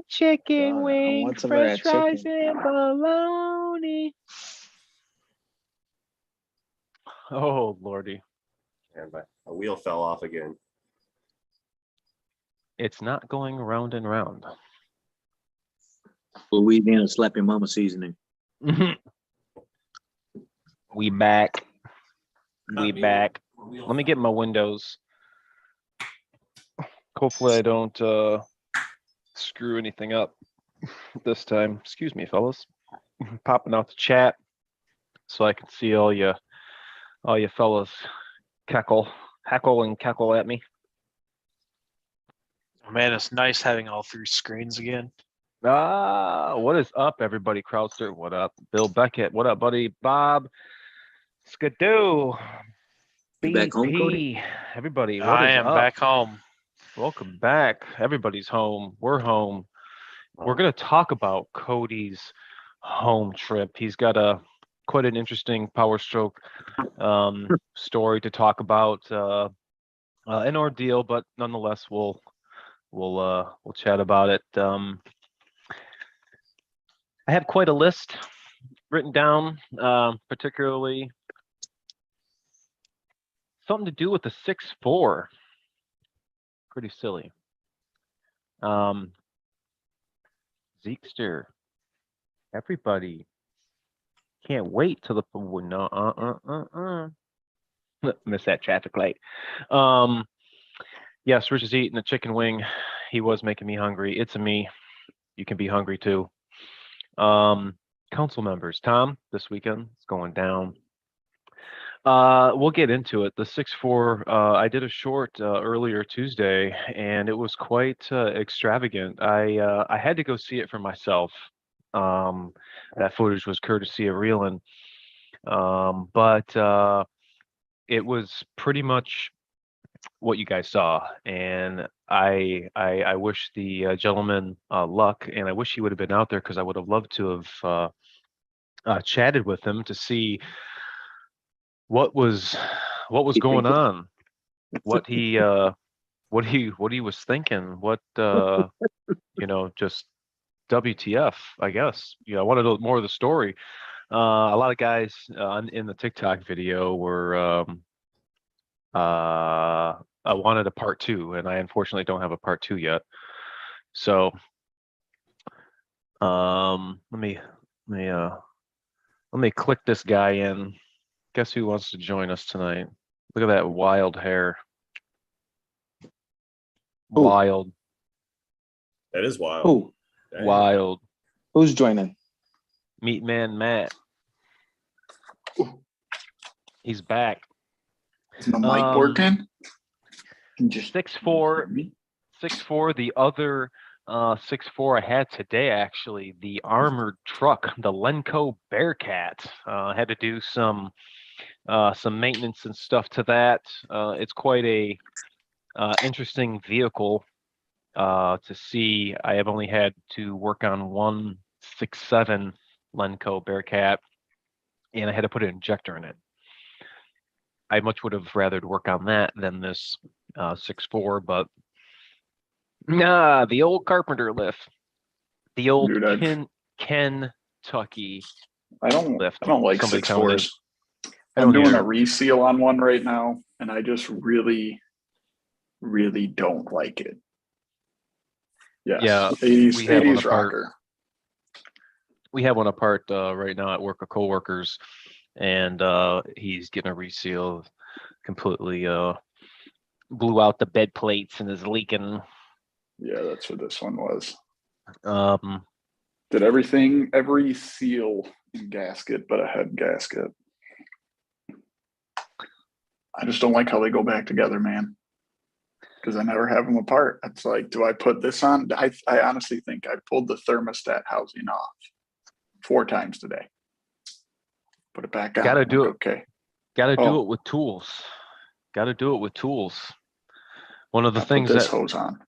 chicken I wing, want some of french that fries, chicken. and bologna. Oh, Lordy. And a wheel fell off again. It's not going round and round. Louisiana slap your mama seasoning. We back. We back. Let me get my windows. Hopefully I don't screw anything up this time. Excuse me, fellas. Popping out the chat so I can see all you fellas heckle and cackle at me. Oh, man, it's nice having all three screens again. What is up, everybody? Crowdster, what up? Bill Beckett, what up, buddy? Bob, Skidoo, You back home, Cody? BP, everybody, what I is am up? back home. Welcome back. Everybody's home. We're home. We're going to talk about Cody's home trip. He's got quite an interesting Powerstroke story to talk about, an ordeal, but nonetheless, we'll chat about it. I have quite a list written down, particularly something to do with the 6'4". Pretty silly. Zeekster, everybody, can't wait till the miss that traffic light. Yes, Rich is eating a chicken wing. He was making me hungry. It's a me. You can be hungry too. Council members, Tom, this weekend is going down. We'll get into it. The 6'4", I did a short earlier Tuesday, and it was quite extravagant. I had to go see it for myself. That footage was courtesy of Reelin, but it was pretty much what you guys saw, and I wish the gentleman luck, and I wish he would have been out there because I would have loved to have chatted with him to see what was going on, what he was thinking, what just WTF, I guess. I wanted to know more of the story. A lot of guys in the TikTok video were I wanted a part 2, and I unfortunately don't have a part 2 yet. So let me click this guy in. Guess who wants to join us tonight? Look at that wild hair. Ooh. Wild. That is wild. Oh, Dang. Wild. who's joining? Meat Man Matt. He's back. Is the mic working? Just 6'4", 6'4". The other 6'4" I had today, actually, the armored truck, the Lenco Bearcat. Had to do some maintenance and stuff to that. It's quite a interesting vehicle to see. I have only had to work on one 6'7" Lenco Bearcat, and I had to put an injector in it. I much would have rathered work on that than this 6'4", but the old carpenter lift, the old Dude, Kentucky I don't like Somebody 6'4s. I I'm don't doing either. a reseal on one right now, and I just really, really don't like it. Yes. Yeah, 80s, we have one 80s apart. rocker. We have one apart right now at work, a coworker's, and he's getting a reseal. Completely blew out the bed plates and is leaking. Yeah, that's what this one was. Um, Did every seal and gasket but a head gasket. I just don't like how they go back together, man. Because I never have them apart. It's like, do I put this on? I honestly think I pulled the thermostat housing off 4 times today. Put it back on. Gotta do it. Okay. Gotta do Oh. it with tools. Gotta do it with tools. One of the I'll things put this that hose on.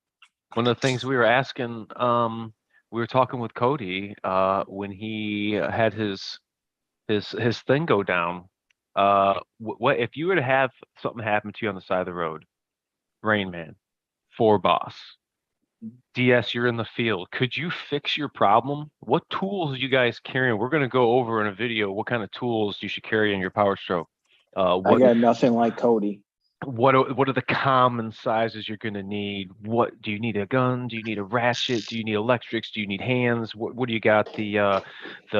one of the things we were asking, we were talking with Cody when he had his thing go down. What if you were to have something happen to you on the side of the road? Rain Man, 4 boss. DS, you're in the field. Could you fix your problem? What tools you guys carrying? We're going to go over in a video what kind of tools you should carry in your Powerstroke. I What got nothing like Cody. what are the common sizes you're going to need? What do you need? A gun? Do you need a ratchet? Do you need electrics? Do you need hands? What do you got? The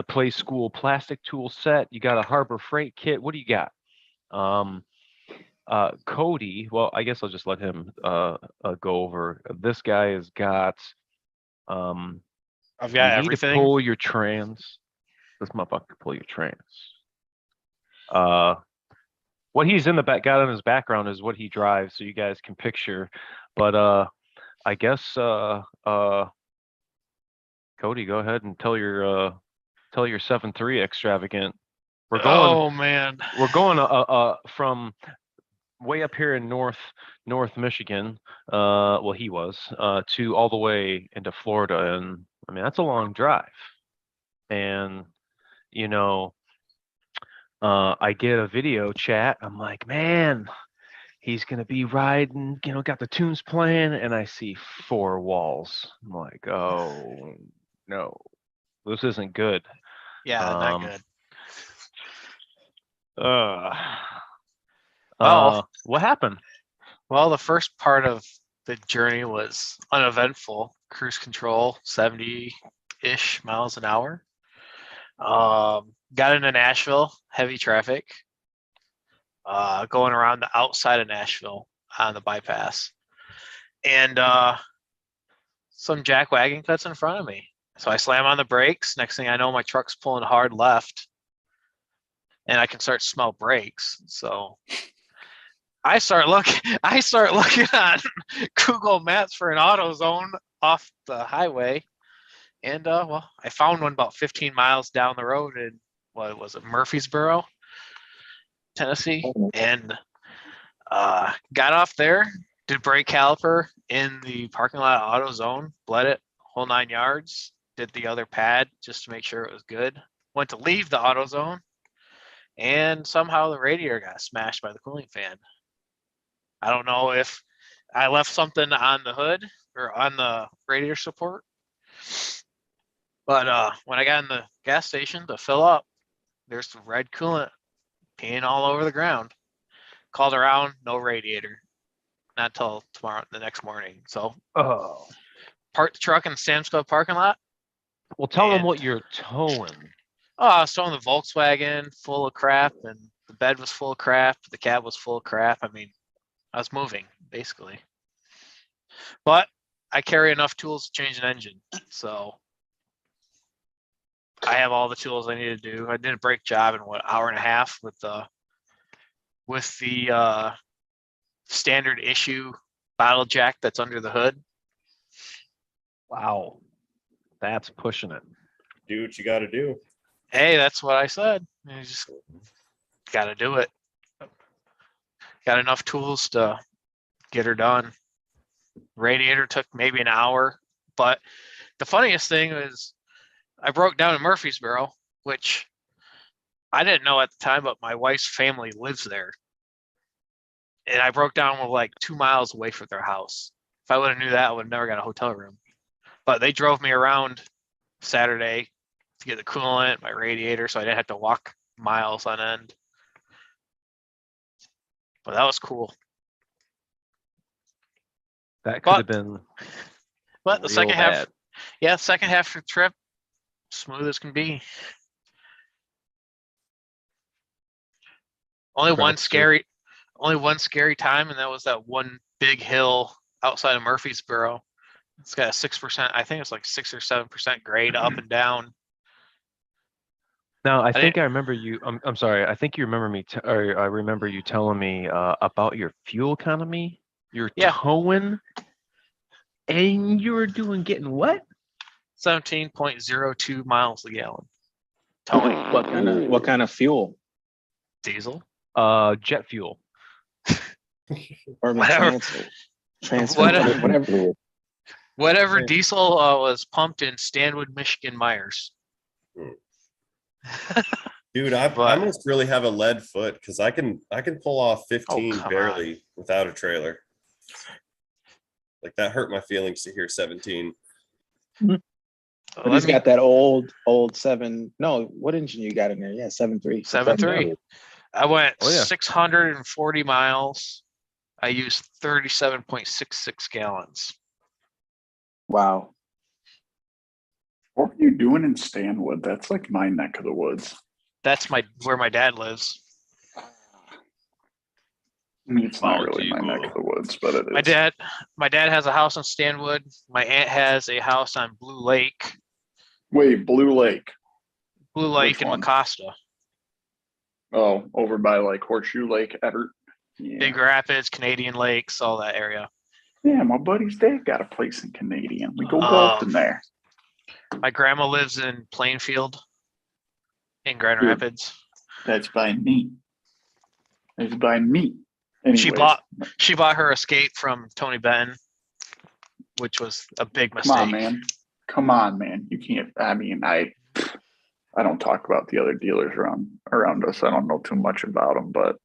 Play School plastic tool set. You got a Harbor Freight kit. What do you got? Cody. Well, I guess I'll just let him go over. This guy has got. I've You got need to everything. pull your trans. This motherfucker can pull your trans. What he's in the back got on his background is what he drives, so you guys can picture. But I guess Cody, go ahead and tell your 7.3 extravagant. We're going Oh man. from way up here in North Michigan. Well, he was to all the way into Florida, and I mean that's a long drive. And you know, I get a video chat. I'm like, man, he's gonna be riding. You know, got the tunes playing, and I see 4 walls. I'm like, oh no, this isn't good. Yeah, not good. What happened? Well, the first part of the journey was uneventful. Cruise control, 70-ish miles an hour. Got into Nashville, heavy traffic. Going around the outside of Nashville on the bypass. And some jackwagon cuts in front of me. So I slam on the brakes. Next thing I know, my truck's pulling hard left. And I can start to smell brakes. So I start looking on Google Maps for an AutoZone off the highway. And well, I found one about 15 miles down the road in what was it, Murfreesboro, Tennessee, and got off there, did brake caliper in the parking lot of AutoZone, bled it whole 9 yards, did the other pad just to make sure it was good. Went to leave the AutoZone, and somehow the radiator got smashed by the cooling fan. I don't know if I left something on the hood or on the radiator support, but when I got in the gas station to fill up, there's some red coolant peeing all over the ground. Called around, no radiator. Not till tomorrow, the next morning. So parked the truck in the Sam's Club parking lot. Well, tell them what you're towing. Oh, I was towing the Volkswagen full of crap, and the bed was full of crap. The cab was full of crap. I mean, I was moving, basically. But I carry enough tools to change an engine. So I have all the tools I need to do. I did a brake job in what, hour and a half with the standard issue bottle jack that's under the hood. Wow, that's pushing it. Do what you got to do. Hey, that's what I said. You just got to do it. Got enough tools to get her done. Radiator took maybe an hour, but the funniest thing is I broke down in Murfreesboro, which I didn't know at the time, but my wife's family lives there. And I broke down like 2 miles away from their house. If I would have knew that, I would have never got a hotel room. But they drove me around Saturday to get the coolant, my radiator, so I didn't have to walk miles on end. But that was cool. That could have been. But the second half, bad. yeah, second half of the trip, smooth as can be. Only one scary time, and that was that one big hill outside of Murfreesboro. It's got a 6%, I think it's like 6 or 7% grade up and down. Now, I think I remember you. I'm sorry. I think you remember me, or I remember you telling me about your fuel economy. You're towing, and you were getting what? 17.02 miles a gallon. Towing. What kind of fuel? Diesel. Jet fuel. Or Whatever. Whatever. Whatever diesel was pumped in Stanwood, Michigan, Myers. Dude, I must really have a lead foot because I can pull off 15 barely without a trailer. Like that hurt my feelings to hear 17. But he's got that old 7. No, what engine you got in there? Yeah, 7.3. 7.3. I went Oh, yeah. 640 miles. I used 37.66 gallons. Wow. What were you doing in Stanwood? That's like my neck of the woods. That's where my dad lives. I mean, it's not Oh, really my neck of the woods, but it is. My dad has a house on Stanwood. My aunt has a house on Blue Lake. Wait, Blue Lake. Blue Lake Which in one? Mecosta. Oh, over by like Horseshoe Lake, Everett. Yeah. Big Rapids, Canadian Lakes, all that area. Yeah, my buddy's dad got a place in Canadian. We go golfing there. My grandma lives in Plainfield in Grand Dude. Rapids. That's by me. It's by me. Anyways, She bought her Escape from Tony Benton, which was a big mistake. Come on, man. You can't. I mean, I don't talk about the other dealers around us. I don't know too much about them, but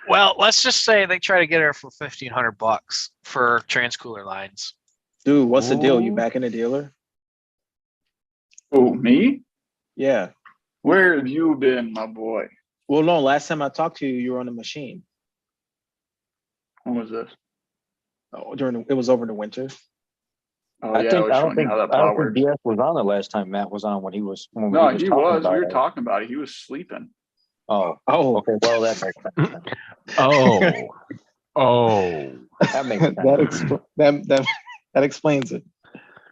Well, let's just say they try to get her for $1,500 for transcooler lines. Dude, what's the deal? You Ooh. back in the dealer? oh, me? Yeah. Where have you been, my boy? Well, no, last time I talked to you, you were on the machine. When was this? Oh, it was over the winter. Oh, I yeah, think I I was don't showing you think how that I don't power. think DS was on the last time Matt was on when he was No, talking he was. about We were it. talking about it. He was sleeping. Oh, Oh, okay. Well, that makes sense. Oh. Oh. That makes sense. that explains it.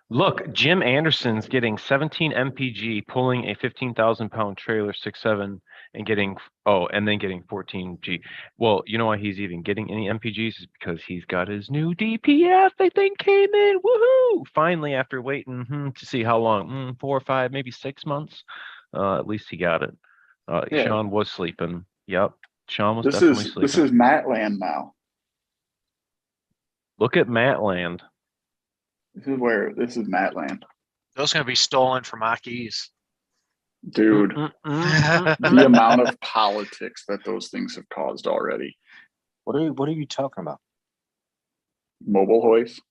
Look, Jim Anderson's getting 17 mpg, pulling a 15,000-pound trailer 6.7 and getting and then getting 14G. Well, you know why he's even getting any mpgs is because he's got his new DPF. They think came in. Woohoo! Finally, after waiting to see how long, 4 or 5, maybe 6 months. At least he got it. Yeah. Sean was sleeping. Yep, Sean was This definitely is sleeping. Matland now. Look at Matland. This is Matland. Those are going to be stolen from Aki's. Dude, Mm. the amount of politics that those things have caused already. What are you talking about? Mobile hoist.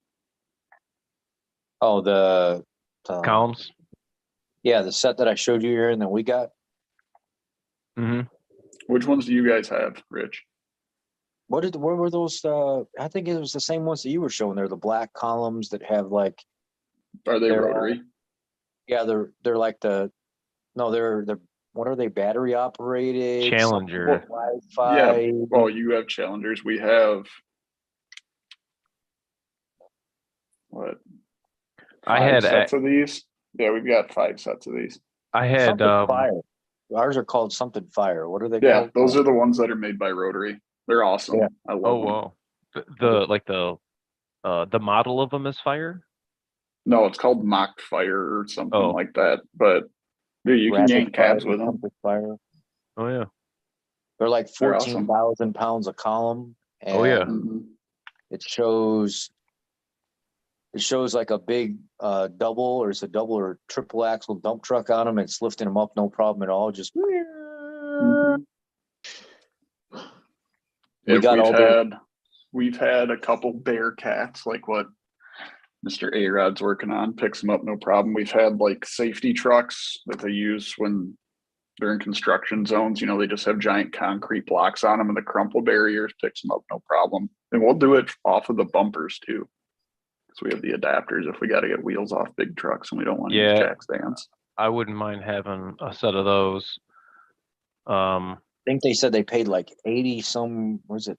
Oh, the Columns. yeah, the set that I showed you here and that we got. Mm-hmm. Which ones do you guys have, Rich? What were those? I think it was the same ones that you were showing there. The black columns that have like. Are they They're rotary? Yeah, they're like they're what are they? Battery operated. Challenger. Wi-Fi. Yeah. Oh, you have Challengers. We have what? I had sets of these. Yeah, we've got 5 sets of these. I had Something Fire. Ours are called something Fire. What are they Yeah, called? those are the ones that are made by Rotary. They're awesome. Yeah. I love oh them. wow. The model of them is Fire. No, it's called Mock Fire or something Oh. like that. But dude, you can Rapid yank cabs Fire, with them. Something Fire. Oh yeah. They're like They're awesome. 14,000 pounds a column. And Oh, yeah. Mhm. it shows like a big double, or it's a double or triple axle dump truck on them. It's lifting them up, no problem at all. Just Mhm. We got all those. We've had a couple Bearcats, like what Mr. A-Rod's working on, picks them up, no problem. We've had like safety trucks that they use when they're in construction zones. You know, they just have giant concrete blocks on them and the crumple barriers, picks them up, no problem. And we'll do it off of the bumpers too. So we have the adapters if we got to get wheels off big trucks and we don't want to use Yeah. jack stands. I wouldn't mind having a set of those. I think they said they paid like 80 some, was it?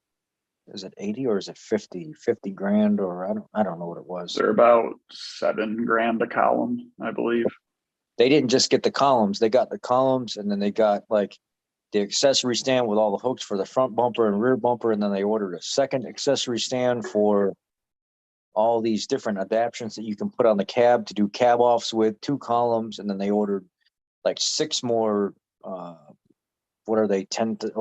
Is it 80 or is it 50 grand, or I don't know what it was. They're about $7,000 a column, I believe. They didn't just get the columns, they got the columns and then they got like the accessory stand with all the hooks for the front bumper and rear bumper. And then they ordered a second accessory stand for all these different adaptions that you can put on the cab to do cab offs with 2 columns. And then they ordered like 6 more, what are they, 10,000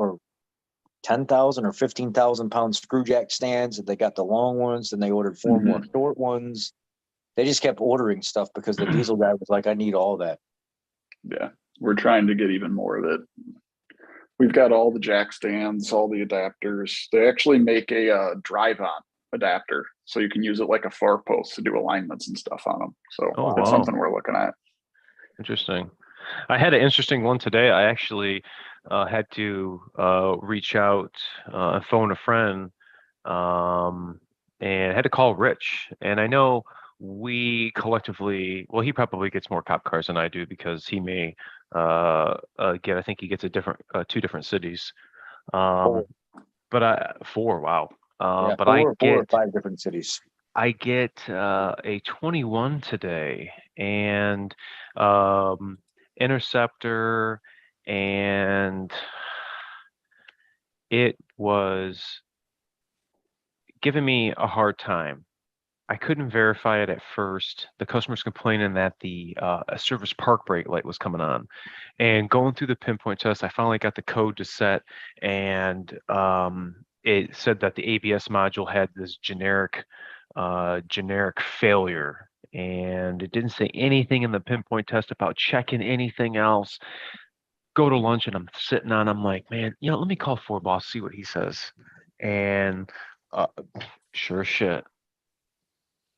or 15,000 pound screw jack stands. They got the long ones, and they ordered 4 more short ones. They just kept ordering stuff because the diesel guy was like, I need all that. Yeah, we're trying to get even more of it. We've got all the jack stands, all the adapters. They actually make a drive-on adapter, so you can use it like a 4-post to do alignments and stuff on them. So Oh, that's wow. something we're looking at. Interesting. I had an interesting one today. I actually had to reach out and phone a friend, and had to call Rich. And I know we collectively, well, he probably gets more cop cars than I do because he may get, I think he gets a different, 2 different cities. Four. But four, wow. Yeah, But four or 5 different cities. I get a 21 today, and Interceptor, and it was giving me a hard time. I couldn't verify it at first. The customer's complaining that the service park brake light was coming on, and going through the pinpoint test, I finally got the code to set, and it said that the ABS module had this generic failure, and it didn't say anything in the pinpoint test about checking anything else. Go to lunch, and I'm sitting on, I'm like, man, let me call Ford boss, see what he says. And sure as shit,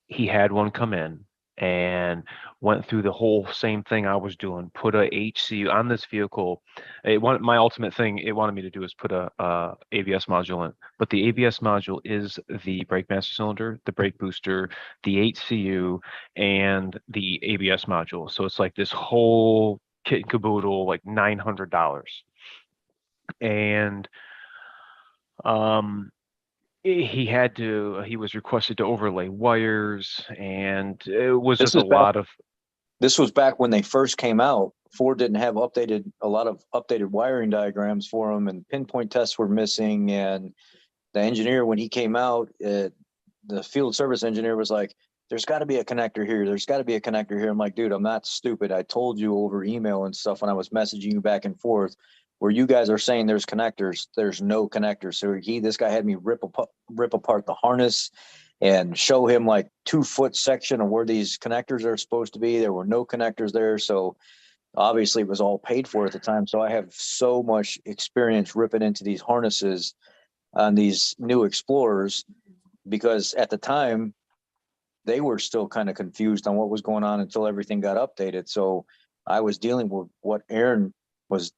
he had one come in and went through the whole same thing I was doing, put a HCU on this vehicle. My ultimate thing it wanted me to do is put a ABS module in, but the ABS module is the brake master cylinder, the brake booster, the HCU, and the ABS module. So it's like this whole kit and caboodle, like $900. And he was requested to overlay wires, and it was This just a is back- lot of, This was back when they first came out. Ford didn't have a lot of updated wiring diagrams for them, and pinpoint tests were missing. And the engineer, when he came out, the field service engineer was like, there's got to be a connector here. There's got to be a connector here. I'm like, dude, I'm not stupid. I told you over email and stuff when I was messaging you back and forth, where you guys are saying there's connectors, there's no connectors. So this guy had me rip apart the harness and show him like 2-foot section of where these connectors are supposed to be. There were no connectors there. So obviously it was all paid for at the time. So I have so much experience ripping into these harnesses on these new Explorers, because at the time they were still kind of confused on what was going on until everything got updated. So I was dealing with what Aaron was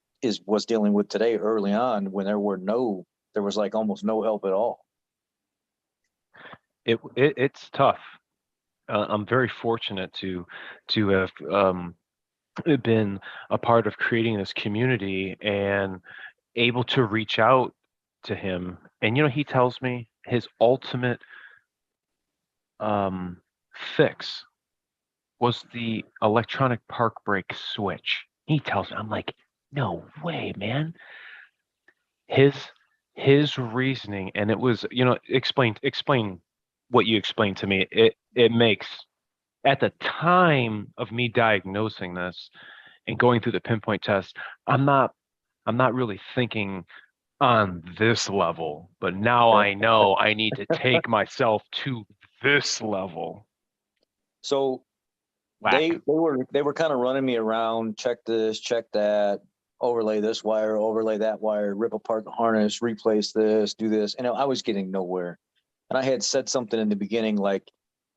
dealing with today early on, when there was like almost no help at all. it's tough. I'm very fortunate to have been a part of creating this community and able to reach out to him. And he tells me his ultimate fix was the electronic park brake switch. He tells me, I'm like, no way, man. His reasoning, and it was, explain what you explained to me. It makes, at the time of me diagnosing this and going through the pinpoint test, I'm not really thinking on this level, but now I know I need to take myself to this level. So Whack. they were kind of running me around, check this, check that, overlay this wire, overlay that wire, rip apart the harness, replace this, do this. And I was getting nowhere. And I had said something in the beginning like,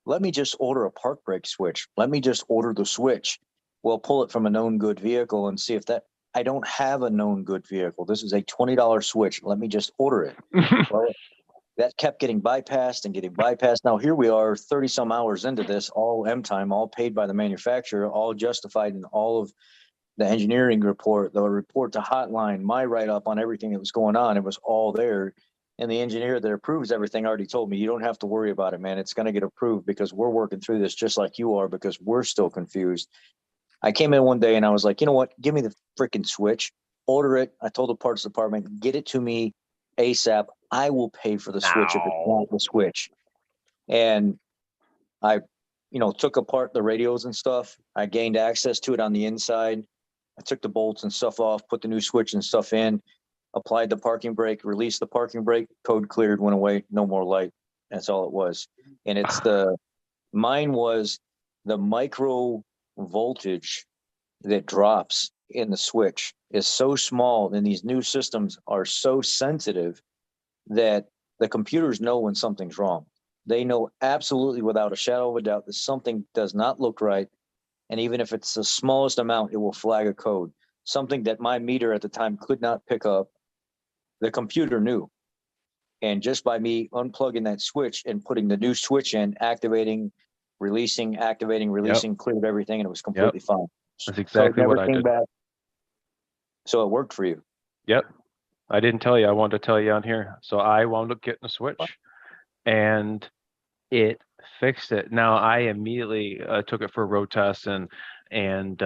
let me just order a park brake switch. Let me just order the switch. Well, pull it from a known good vehicle and see if I don't have a known good vehicle. This is a $20 switch. Let me just order it. Well, that kept getting bypassed and getting bypassed. Now here we are 30 some hours into this, all M time, all paid by the manufacturer, all justified in all of the engineering report, the report to hotline, my write-up on everything that was going on. It was all there. And the engineer that approves everything already told me, you don't have to worry about it, man. It's going to get approved because we're working through this just like you are, because we're still confused. I came in one day and I was like, you know what? Give me the freaking switch, order it. I told the parts department, get it to me ASAP. I will pay for the switch if it's not the switch. And I, took apart the radios and stuff. I gained access to it on the inside. I took the bolts and stuff off, put the new switch and stuff in, applied the parking brake, released the parking brake, code cleared, went away, no more light. That's all it was. And mine was the micro voltage that drops in the switch is so small, and these new systems are so sensitive that the computers know when something's wrong. They know absolutely without a shadow of a doubt that something does not look right. And even if it's the smallest amount, it will flag a code. Something that my meter at the time could not pick up, the computer knew. And just by me unplugging that switch and putting the new switch in, activating, releasing, cleared everything, and it was completely fine. That's exactly what I did. Back. So it worked for you. Yep. I didn't tell you. I wanted to tell you on here. So I wound up getting a switch, and it fixed it. Now I immediately took it for a road test and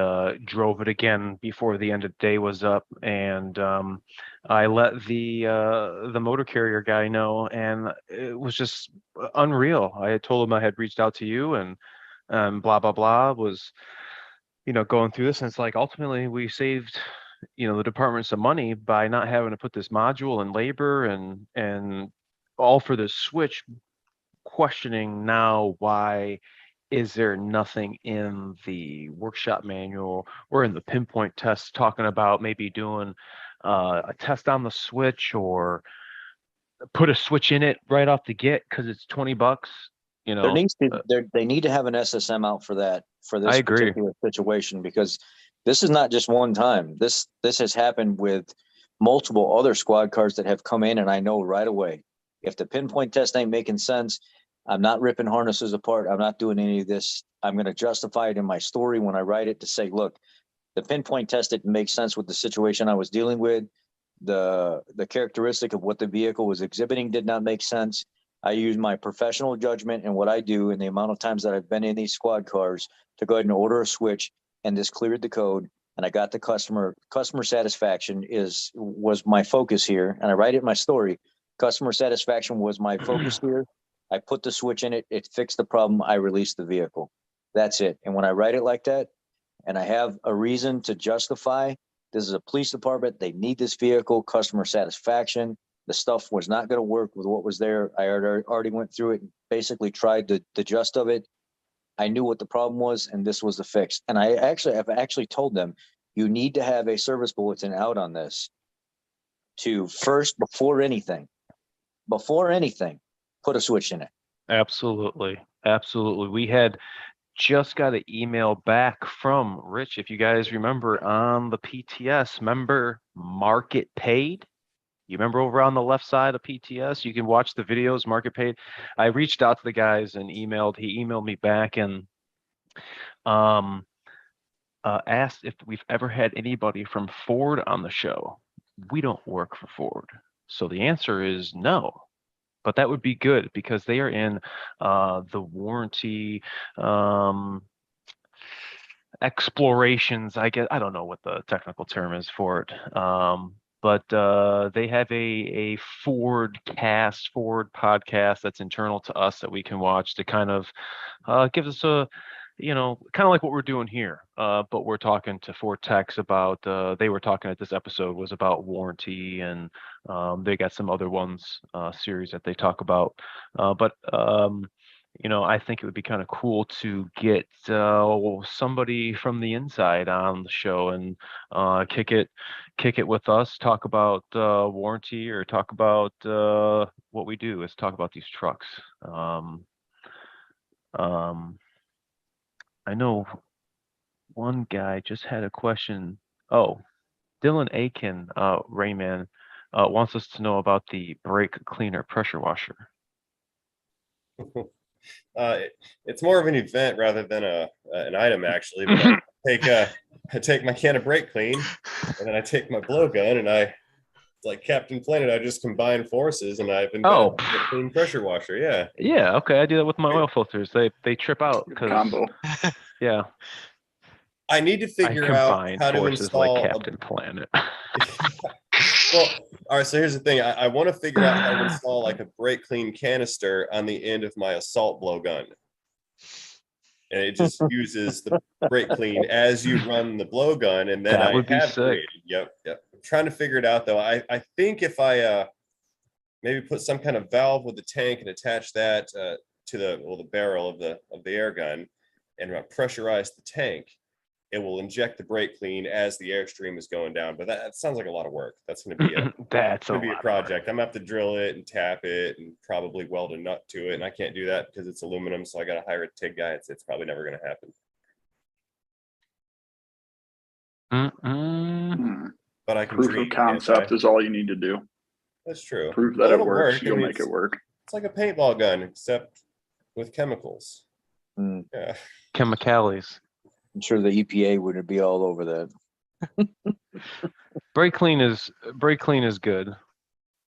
drove it again before the end of the day was up, and I let the motor carrier guy know, and it was just unreal. I had told him I had reached out to you, and blah blah blah, was going through this, and it's like ultimately we saved the department some money by not having to put this module and labor and all for this switch. Questioning now, why is there nothing in the workshop manual or in the pinpoint test talking about maybe doing a test on the switch, or put a switch in it right off the get because it's $20? They need to have an SSM out for that, for this I agree. particular situation, because this is not just one time. This has happened with multiple other squad cars that have come in, and I know right away, if the pinpoint test ain't making sense, I'm not ripping harnesses apart. I'm not doing any of this. I'm going to justify it in my story when I write it to say, look, the pinpoint test didn't make sense with the situation I was dealing with. The characteristic of what the vehicle was exhibiting did not make sense. I use my professional judgment and what I do and the amount of times that I've been in these squad cars to go ahead and order a switch, and this cleared the code, and I got the customer satisfaction was my focus here. And I write it in my story. Customer satisfaction was my focus here. I put the switch in it. It fixed the problem. I released the vehicle. That's it. And when I write it like that, and I have a reason to justify, this is a police department. They need this vehicle, customer satisfaction. The stuff was not going to work with what was there. I already went through it and basically tried the gist of it. I knew what the problem was, and this was the fix. And I've actually told them, you need to have a service bulletin out on this to first, before anything, put a switch in it. Absolutely. We had just got an email back from Rich, if you guys remember, on the PTS. Remember Market Paid? You remember over on the left side of PTS, you can watch the videos, Market Paid. I reached out to the guys and he emailed me back and asked if we've ever had anybody from Ford on the show. We don't work for Ford. So the answer is no. But that would be good because they are in the warranty explorations. I don't know what the technical term is for it. But they have a Ford podcast that's internal to us that we can watch to kind of give us a, kind of like what we're doing here. But we're talking to Ford techs about, they were talking at this episode was about warranty, and they got some other ones, series that they talk about. But I think it would be kind of cool to get somebody from the inside on the show and kick it with us, talk about warranty, or talk about what we do is talk about these trucks. I know one guy just had a question. Oh, Dylan Aiken, Rayman, wants us to know about the brake cleaner pressure washer. It's more of an event rather than an item, actually. But I take my can of brake clean, and then I take my blowgun, and I, like Captain Planet, I just combine forces, and I've invented a clean pressure washer. Yeah. Okay, I do that with my oil filters. They trip out Good because combo. yeah. I need to figure out how to install like Captain Planet. Well, all right. So here's the thing. I want to figure out how to install like a brake clean canister on the end of my assault blowgun, and it just uses the brake clean as you run the blowgun, and then That would be sick. created. Yep. I'm trying to figure it out though. I think if I maybe put some kind of valve with the tank and attach that to the barrel of the air gun, and pressurize the tank, it will inject the brake clean as the airstream is going down. But that sounds like a lot of work. That's going to be That's a lot of work. project. I'm gonna have to drill it and tap it and probably weld a nut to it. And I can't do that because it's aluminum. So I got to hire a TIG guy. It's probably never going to happen. But I can Proof dream, of can't concept I? is all you need to do. That's true. Prove Well, that it it'll works. work. I You'll mean, make it work. It's like a paintball gun, except with chemicals. Mm. Yeah. Chemicalities. I'm sure the EPA would be all over that. Brake clean is good.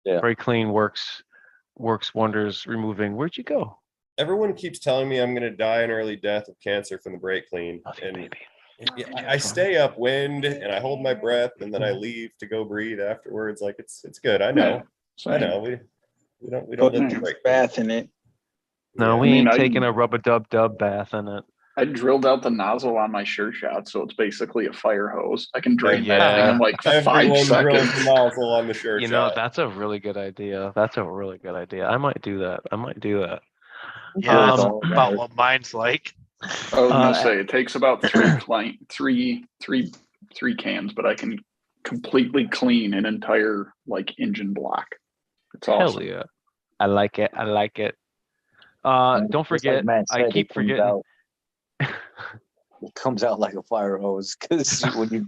Yeah. Brake clean works wonders removing. Where'd you go? Everyone keeps telling me I'm going to die an early death of cancer from the brake clean. Nothing, And baby. I stay upwind and I hold my breath and then I leave to go breathe afterwards. Like it's good. I know. I know. We don't Put live a the brake bath in it. No, Yeah. we I mean, ain't I- taking a rubber dub bath in it. I drilled out the nozzle on my sure shot, so it's basically a fire hose. I can drain Yeah. that thing in like 5 Everyone drills seconds. the nozzle on the shirt. You know, that's a really good idea. That's a really good idea. I might do that. Yeah, that's Um, about what mine's like. I was gonna Uh, say it takes about three cans, but I can completely clean an entire like engine block. It's Hell awesome. yeah. I like it. Don't Just like forget, Matt I said, keep it comes forgetting. out- It comes out like a fire hose because when you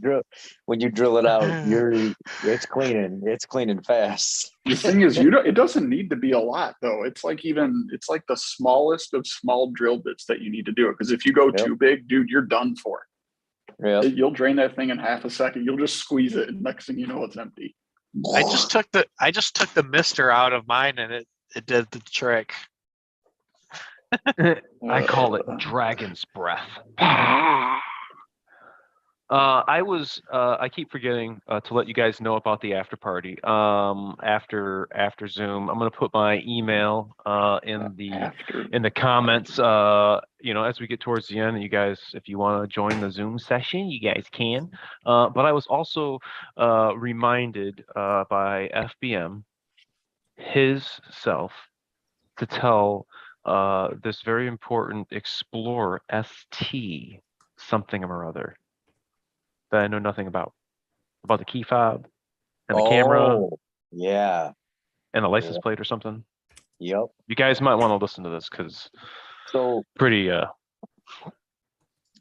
drill it out, it's cleaning fast. The thing is, it doesn't need to be a lot though. It's like the smallest of small drill bits that you need to do it. Because if you go Yep. too big, dude, you're done for. Yeah. You'll drain that thing in half a second. You'll just squeeze it, and next thing you know, it's empty. I just took the mister out of mine and it did the trick. I call it dragon's breath. I keep forgetting to let you guys know about the after party. After Zoom, I'm gonna put my email in the comments. As we get towards the end, and you guys, if you want to join the Zoom session, you guys can. But I was also reminded by FBM himself to tell this very important Explorer ST something or other that I know nothing about the key fob and the camera Oh, yeah. and a license plate or something. Yep. You guys might want to listen to this because So pretty. I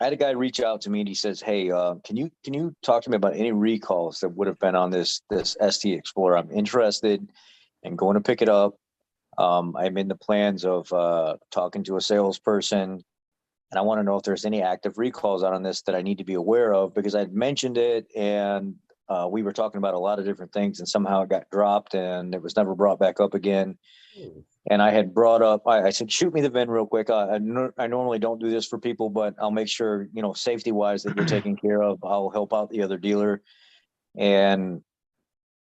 had a guy reach out to me and he says, "Hey, can you talk to me about any recalls that would have been on this ST Explorer? I'm interested in going to pick it up. I'm in the plans of talking to a salesperson, and I want to know if there's any active recalls out on this that I need to be aware of because I'd mentioned it and we were talking about a lot of different things and somehow it got dropped and it was never brought back up again. And I had brought up, I said, shoot me the VIN real quick. I normally don't do this for people, but I'll make sure, safety wise that you're taken care of. I'll help out the other dealer." And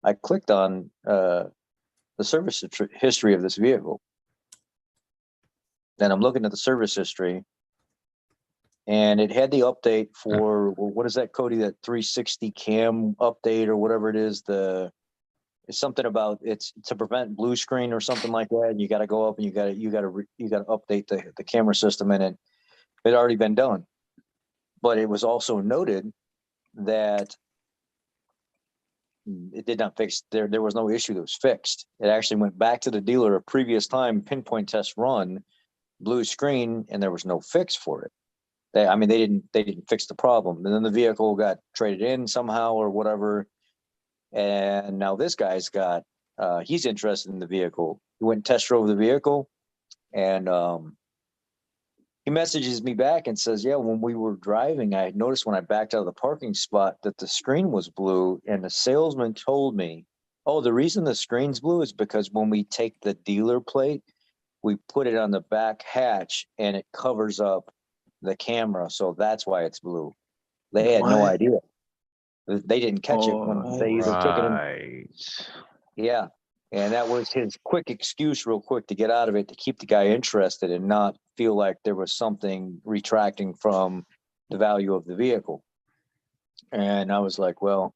I clicked on the service history of this vehicle. Then I'm looking at the service history and it had the update for, what is that, Cody, that 360 cam update or whatever it is, it's something about it's to prevent blue screen or something like that. And you got to go up and you got to update the camera system in it. It had already been done, but it was also noted that it did not fix. There was no issue that was fixed. It actually went back to the dealer a previous time pinpoint test run, blue screen, and there was no fix for it. They didn't fix the problem. And then the vehicle got traded in somehow or whatever. And now this guy's got, he's interested in the vehicle. He went and test drove the vehicle and he messages me back and says, yeah, when we were driving, I had noticed when I backed out of the parking spot that the screen was blue. And the salesman told me, oh, the reason the screen's blue is because when we take the dealer plate, we put it on the back hatch and it covers up the camera. So that's why it's blue. They had no idea. They didn't catch it when they either took it in. Right. Yeah. And that was his quick excuse real quick to get out of it, to keep the guy interested and not feel like there was something retracting from the value of the vehicle. And I was like, well,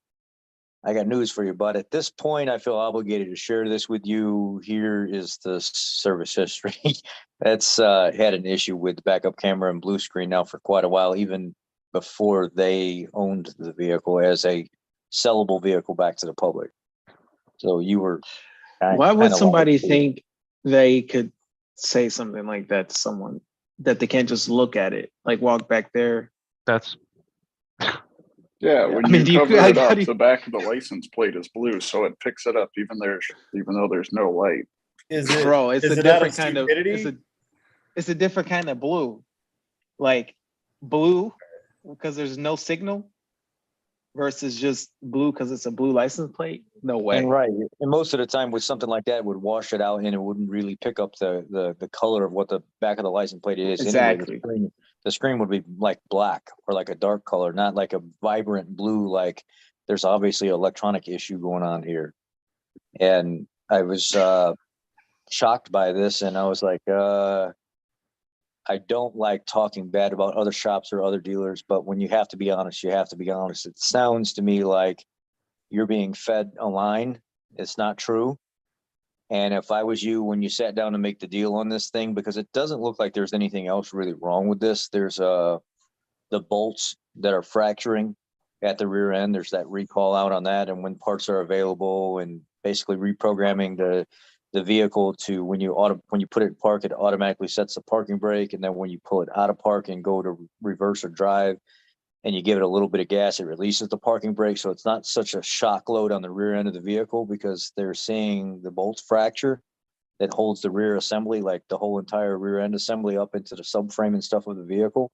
I got news for you, but at this point, I feel obligated to share this with you. Here is the service history. That's had an issue with backup camera and blue screen now for quite a while, even before they owned the vehicle as a sellable vehicle back to the public. So you were. Why would kinda somebody like- think they could say something like that to someone that they can't just look at it, like walk back there? That's Yeah, when I mean, you do you- cover how it do up, you- the back of the license plate is blue, so it picks it up even though there's no light. Is it, Bro, it's is a it out different kind of stupidity? it's a different kind of blue. Like blue because there's no signal versus just blue because it's a blue license plate. No way. And right, and most of the time with something like that, it would wash it out and it wouldn't really pick up the color of what the back of the license plate is. Anyway, Exactly. the screen would be like black or like a dark color, not like a vibrant blue. Like there's obviously an electronic issue going on here. And I was shocked by this, and I was like, I don't like talking bad about other shops or other dealers, but when you have to be honest, you have to be honest. It sounds to me like you're being fed a line. It's not true. And if I was you, when you sat down to make the deal on this thing, because it doesn't look like there's anything else really wrong with this. There's the bolts that are fracturing at the rear end. There's that recall out on that, and when parts are available, and basically reprogramming the vehicle to when you put it in park, it automatically sets the parking brake, and then when you pull it out of park and go to reverse or drive, and you give it a little bit of gas, it releases the parking brake. So it's not such a shock load on the rear end of the vehicle because they're seeing the bolts fracture that holds the rear assembly, like the whole entire rear end assembly up into the subframe and stuff of the vehicle.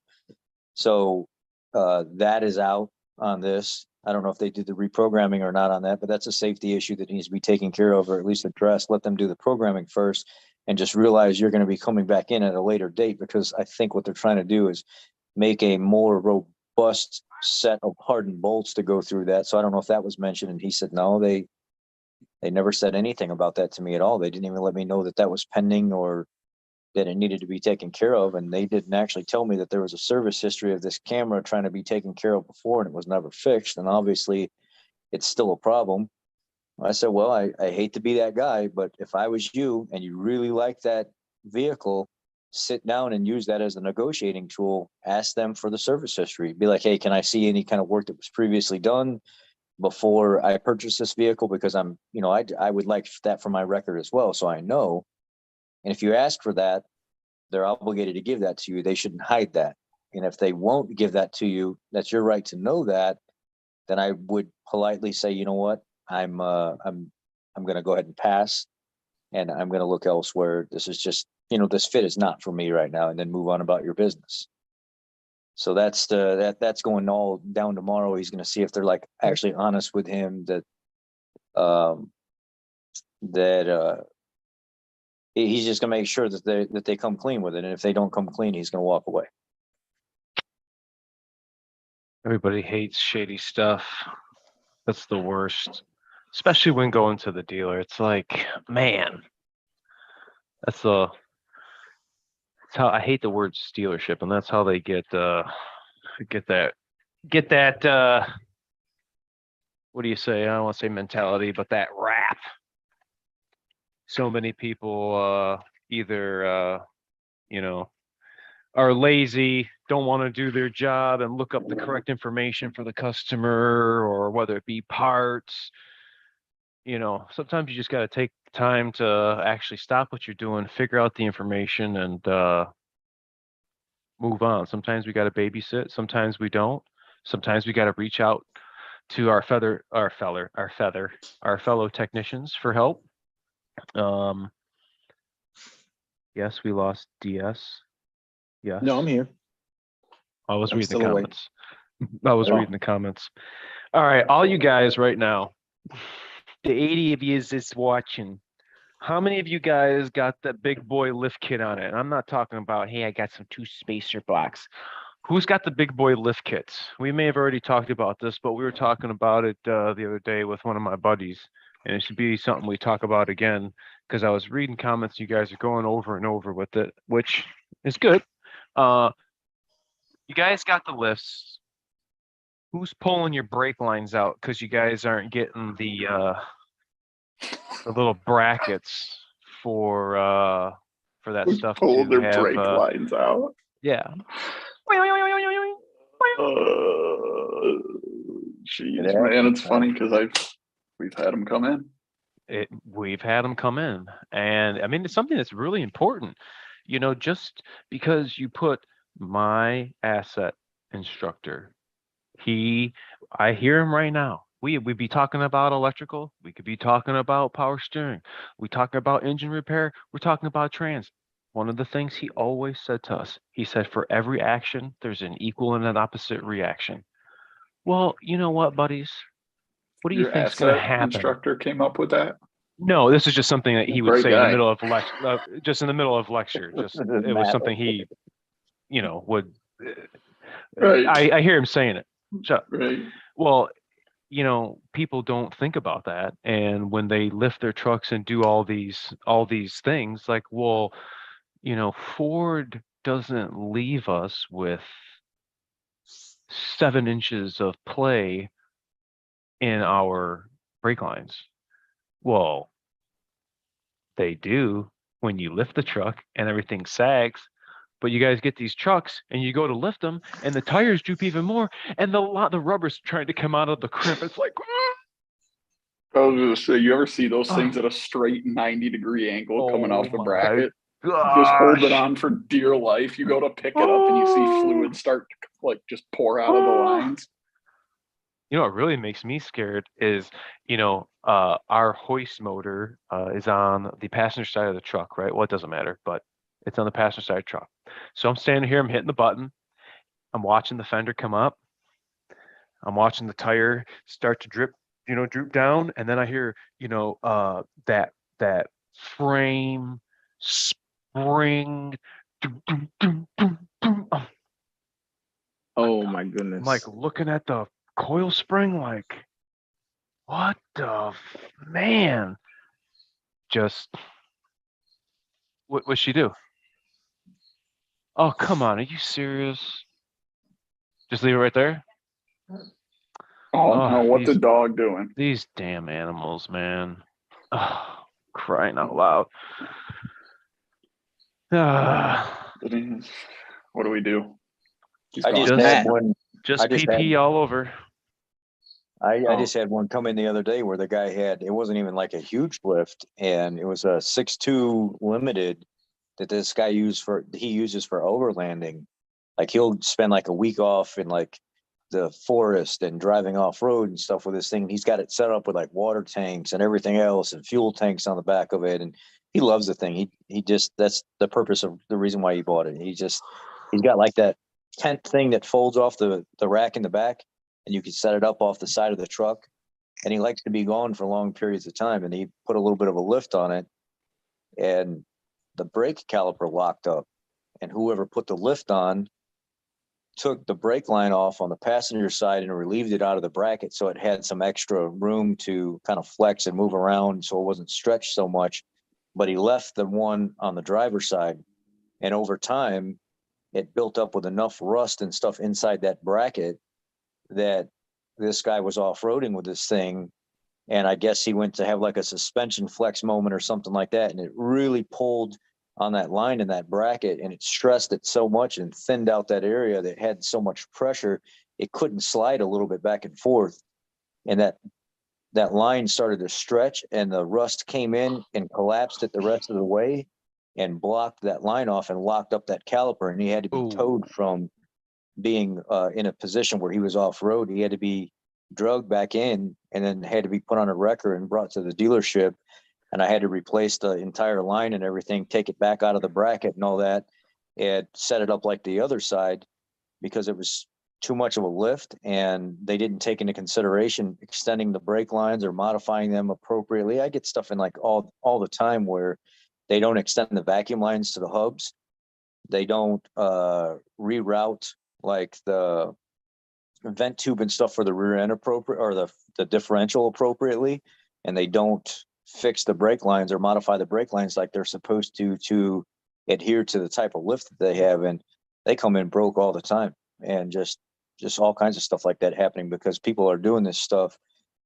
So that is out on this. I don't know if they did the reprogramming or not on that, but that's a safety issue that needs to be taken care of, or at least addressed. Let them do the programming first and just realize you're going to be coming back in at a later date, because I think what they're trying to do is make a more robust set of hardened bolts to go through that. So I don't know if that was mentioned, and he said no, they never said anything about that to me at all. They didn't even let me know that that was pending or that it needed to be taken care of. And they didn't actually tell me that there was a service history of this camera trying to be taken care of before, and it was never fixed. And obviously it's still a problem. I said, well, I hate to be that guy, but if I was you and you really like that vehicle, sit down and use that as a negotiating tool. Ask them for the service history. Be like, hey, can I see any kind of work that was previously done before I purchased this vehicle? Because I would like that for my record as well, so I know. And if you ask for that, they're obligated to give that to you. They shouldn't hide that. And if they won't give that to you, that's your right to know that. Then I would politely say, you know what, I'm going to go ahead and pass, and I'm going to look elsewhere. This is just, this fit is not for me right now, and then move on about your business. So that's going all down tomorrow. He's going to see if they're like actually honest with him that he's just gonna make sure that they come clean with it. And if they don't come clean, he's gonna walk away. Everybody hates shady stuff. That's the worst, especially when going to the dealer. It's like, man, that's how I hate the word dealership, and that's how they get that. What do you say? I don't want to say mentality, but that rap. So many people either are lazy, don't want to do their job and look up the correct information for the customer, or whether it be parts. Sometimes you just got to take time to actually stop what you're doing, figure out the information, and move on. Sometimes we got to babysit, sometimes we don't. Sometimes we got to reach out to our fellow technicians for help. Yes, we lost DS. Yes. No, I'm here. I was I'm reading the still awake. comments. I was reading the comments. All right, all you guys right now, the 80 of you is watching. How many of you guys got that big boy lift kit on it? And I'm not talking about, hey, I got some 2 spacer blocks. Who's got the big boy lift kits? We may have already talked about this, but we were talking about it the other day with one of my buddies. And it should be something we talk about again, because I was reading comments. You guys are going over and over with it, which is good. You guys got the lifts. Who's pulling your brake lines out because you guys aren't getting the little brackets for that stuff Pull to their have brake lines out. yeah. Jeez, man, it's funny because we've had them come in. We've had them come in, and I mean, it's something that's really important. You know, just because you put my asset instructor, I hear him right now. We'd be talking about electrical. We could be talking about power steering. We talking about engine repair. We're talking about trans. One of the things he always said to us, he said, for every action, there's an equal and an opposite reaction. Well, you know what, buddies? What do you Your think's going to asset happen? instructor came up with that. No, this is just something that he would Great say in the guy. middle of lecture, just in the middle of lecture. Just it was something he, you know, would. Right. I hear him saying it. So, Right. well, you know, people don't think about that, and when they lift their trucks and do all these things, like, well, you know, Ford doesn't leave us with 7 inches of play in our brake lines. Well, they do when you lift the truck and everything sags. But you guys get these trucks and you go to lift them and the tires droop even more and the rubber's trying to come out of the crimp. It's like, I was gonna say, you ever see those things at a straight 90-degree angle coming off the my bracket? gosh. Just hold it on for dear life. You go to pick it up and you see fluid start to like just pour out of the lines. You know what really makes me scared is, you know, our hoist motor is on the passenger side of the truck, right? Well, it doesn't matter, but it's on the passenger side truck. So I'm standing here, I'm hitting the button. I'm watching the fender come up. I'm watching the tire start to drip, you know, droop down. And then I hear, you know, that frame spring. Doom, doom, doom, doom, doom. Oh my goodness. I'm like looking at the coil spring, like, what the man? Just what'd she do? Oh, come on, are you serious? Just leave it right there? Oh no, what the dog doing? These damn animals, man. Oh, crying out loud. What do we do? He's I just gone. had one. Just I just had- PP all over. I Oh. just had one come in the other day where the guy had, it wasn't even like a huge lift, and it was a 6.2 limited that this guy uses for overlanding. Like he'll spend like a week off in like the forest and driving off road and stuff with this thing. He's got it set up with like water tanks and everything else and fuel tanks on the back of it. And he loves the thing. He just, that's the purpose of the reason why he bought it. He's got like that tent thing that folds off the rack in the back, and you can set it up off the side of the truck. And he likes to be gone for long periods of time. And he put a little bit of a lift on it, and the brake caliper locked up. And whoever put the lift on took the brake line off on the passenger side and relieved it out of the bracket, so it had some extra room to kind of flex and move around, so it wasn't stretched so much. But he left the one on the driver's side, and over time, it built up with enough rust and stuff inside that bracket that this guy was off-roading with this thing, and I guess he went to have like a suspension flex moment or something like that, and it really pulled on that line in that bracket, and it stressed it so much and thinned out that area that had so much pressure it couldn't slide a little bit back and forth, and that line started to stretch, and the rust came in and collapsed it the rest of the way and blocked that line off and locked up that caliper, and he had to be towed from being in a position where he was off road. He had to be drugged back in and then had to be put on a wrecker and brought to the dealership. And I had to replace the entire line and everything, take it back out of the bracket and all that, and set it up like the other side because it was too much of a lift, and they didn't take into consideration extending the brake lines or modifying them appropriately. I get stuff in like all the time where they don't extend the vacuum lines to the hubs. They don't reroute like the vent tube and stuff for the rear end appropriate, or the differential appropriately, and they don't fix the brake lines or modify the brake lines like they're supposed to adhere to the type of lift that they have, and they come in broke all the time. And just all kinds of stuff like that happening because people are doing this stuff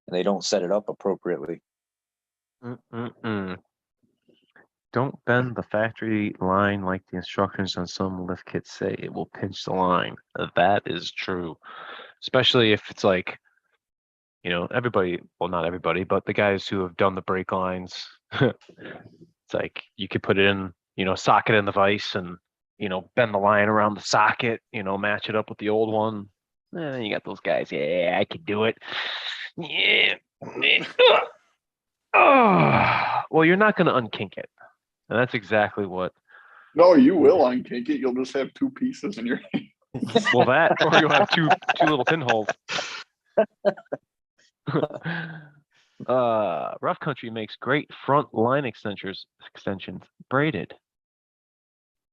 and they don't set it up appropriately. Don't bend the factory line like the instructions on some lift kits say. It will pinch the line. That is true. Especially if it's like, everybody, well, not everybody, but the guys who have done the brake lines, it's like you could put it in, socket in the vise and, bend the line around the socket, match it up with the old one. And then you got those guys. Yeah, I can do it. Yeah. Oh, well, you're not going to unkink it. And that's exactly what. No, you will unkink it. You'll just have two pieces in your hand. Well, that, or you'll have two little pinholes. Rough Country makes great front line extensions braided.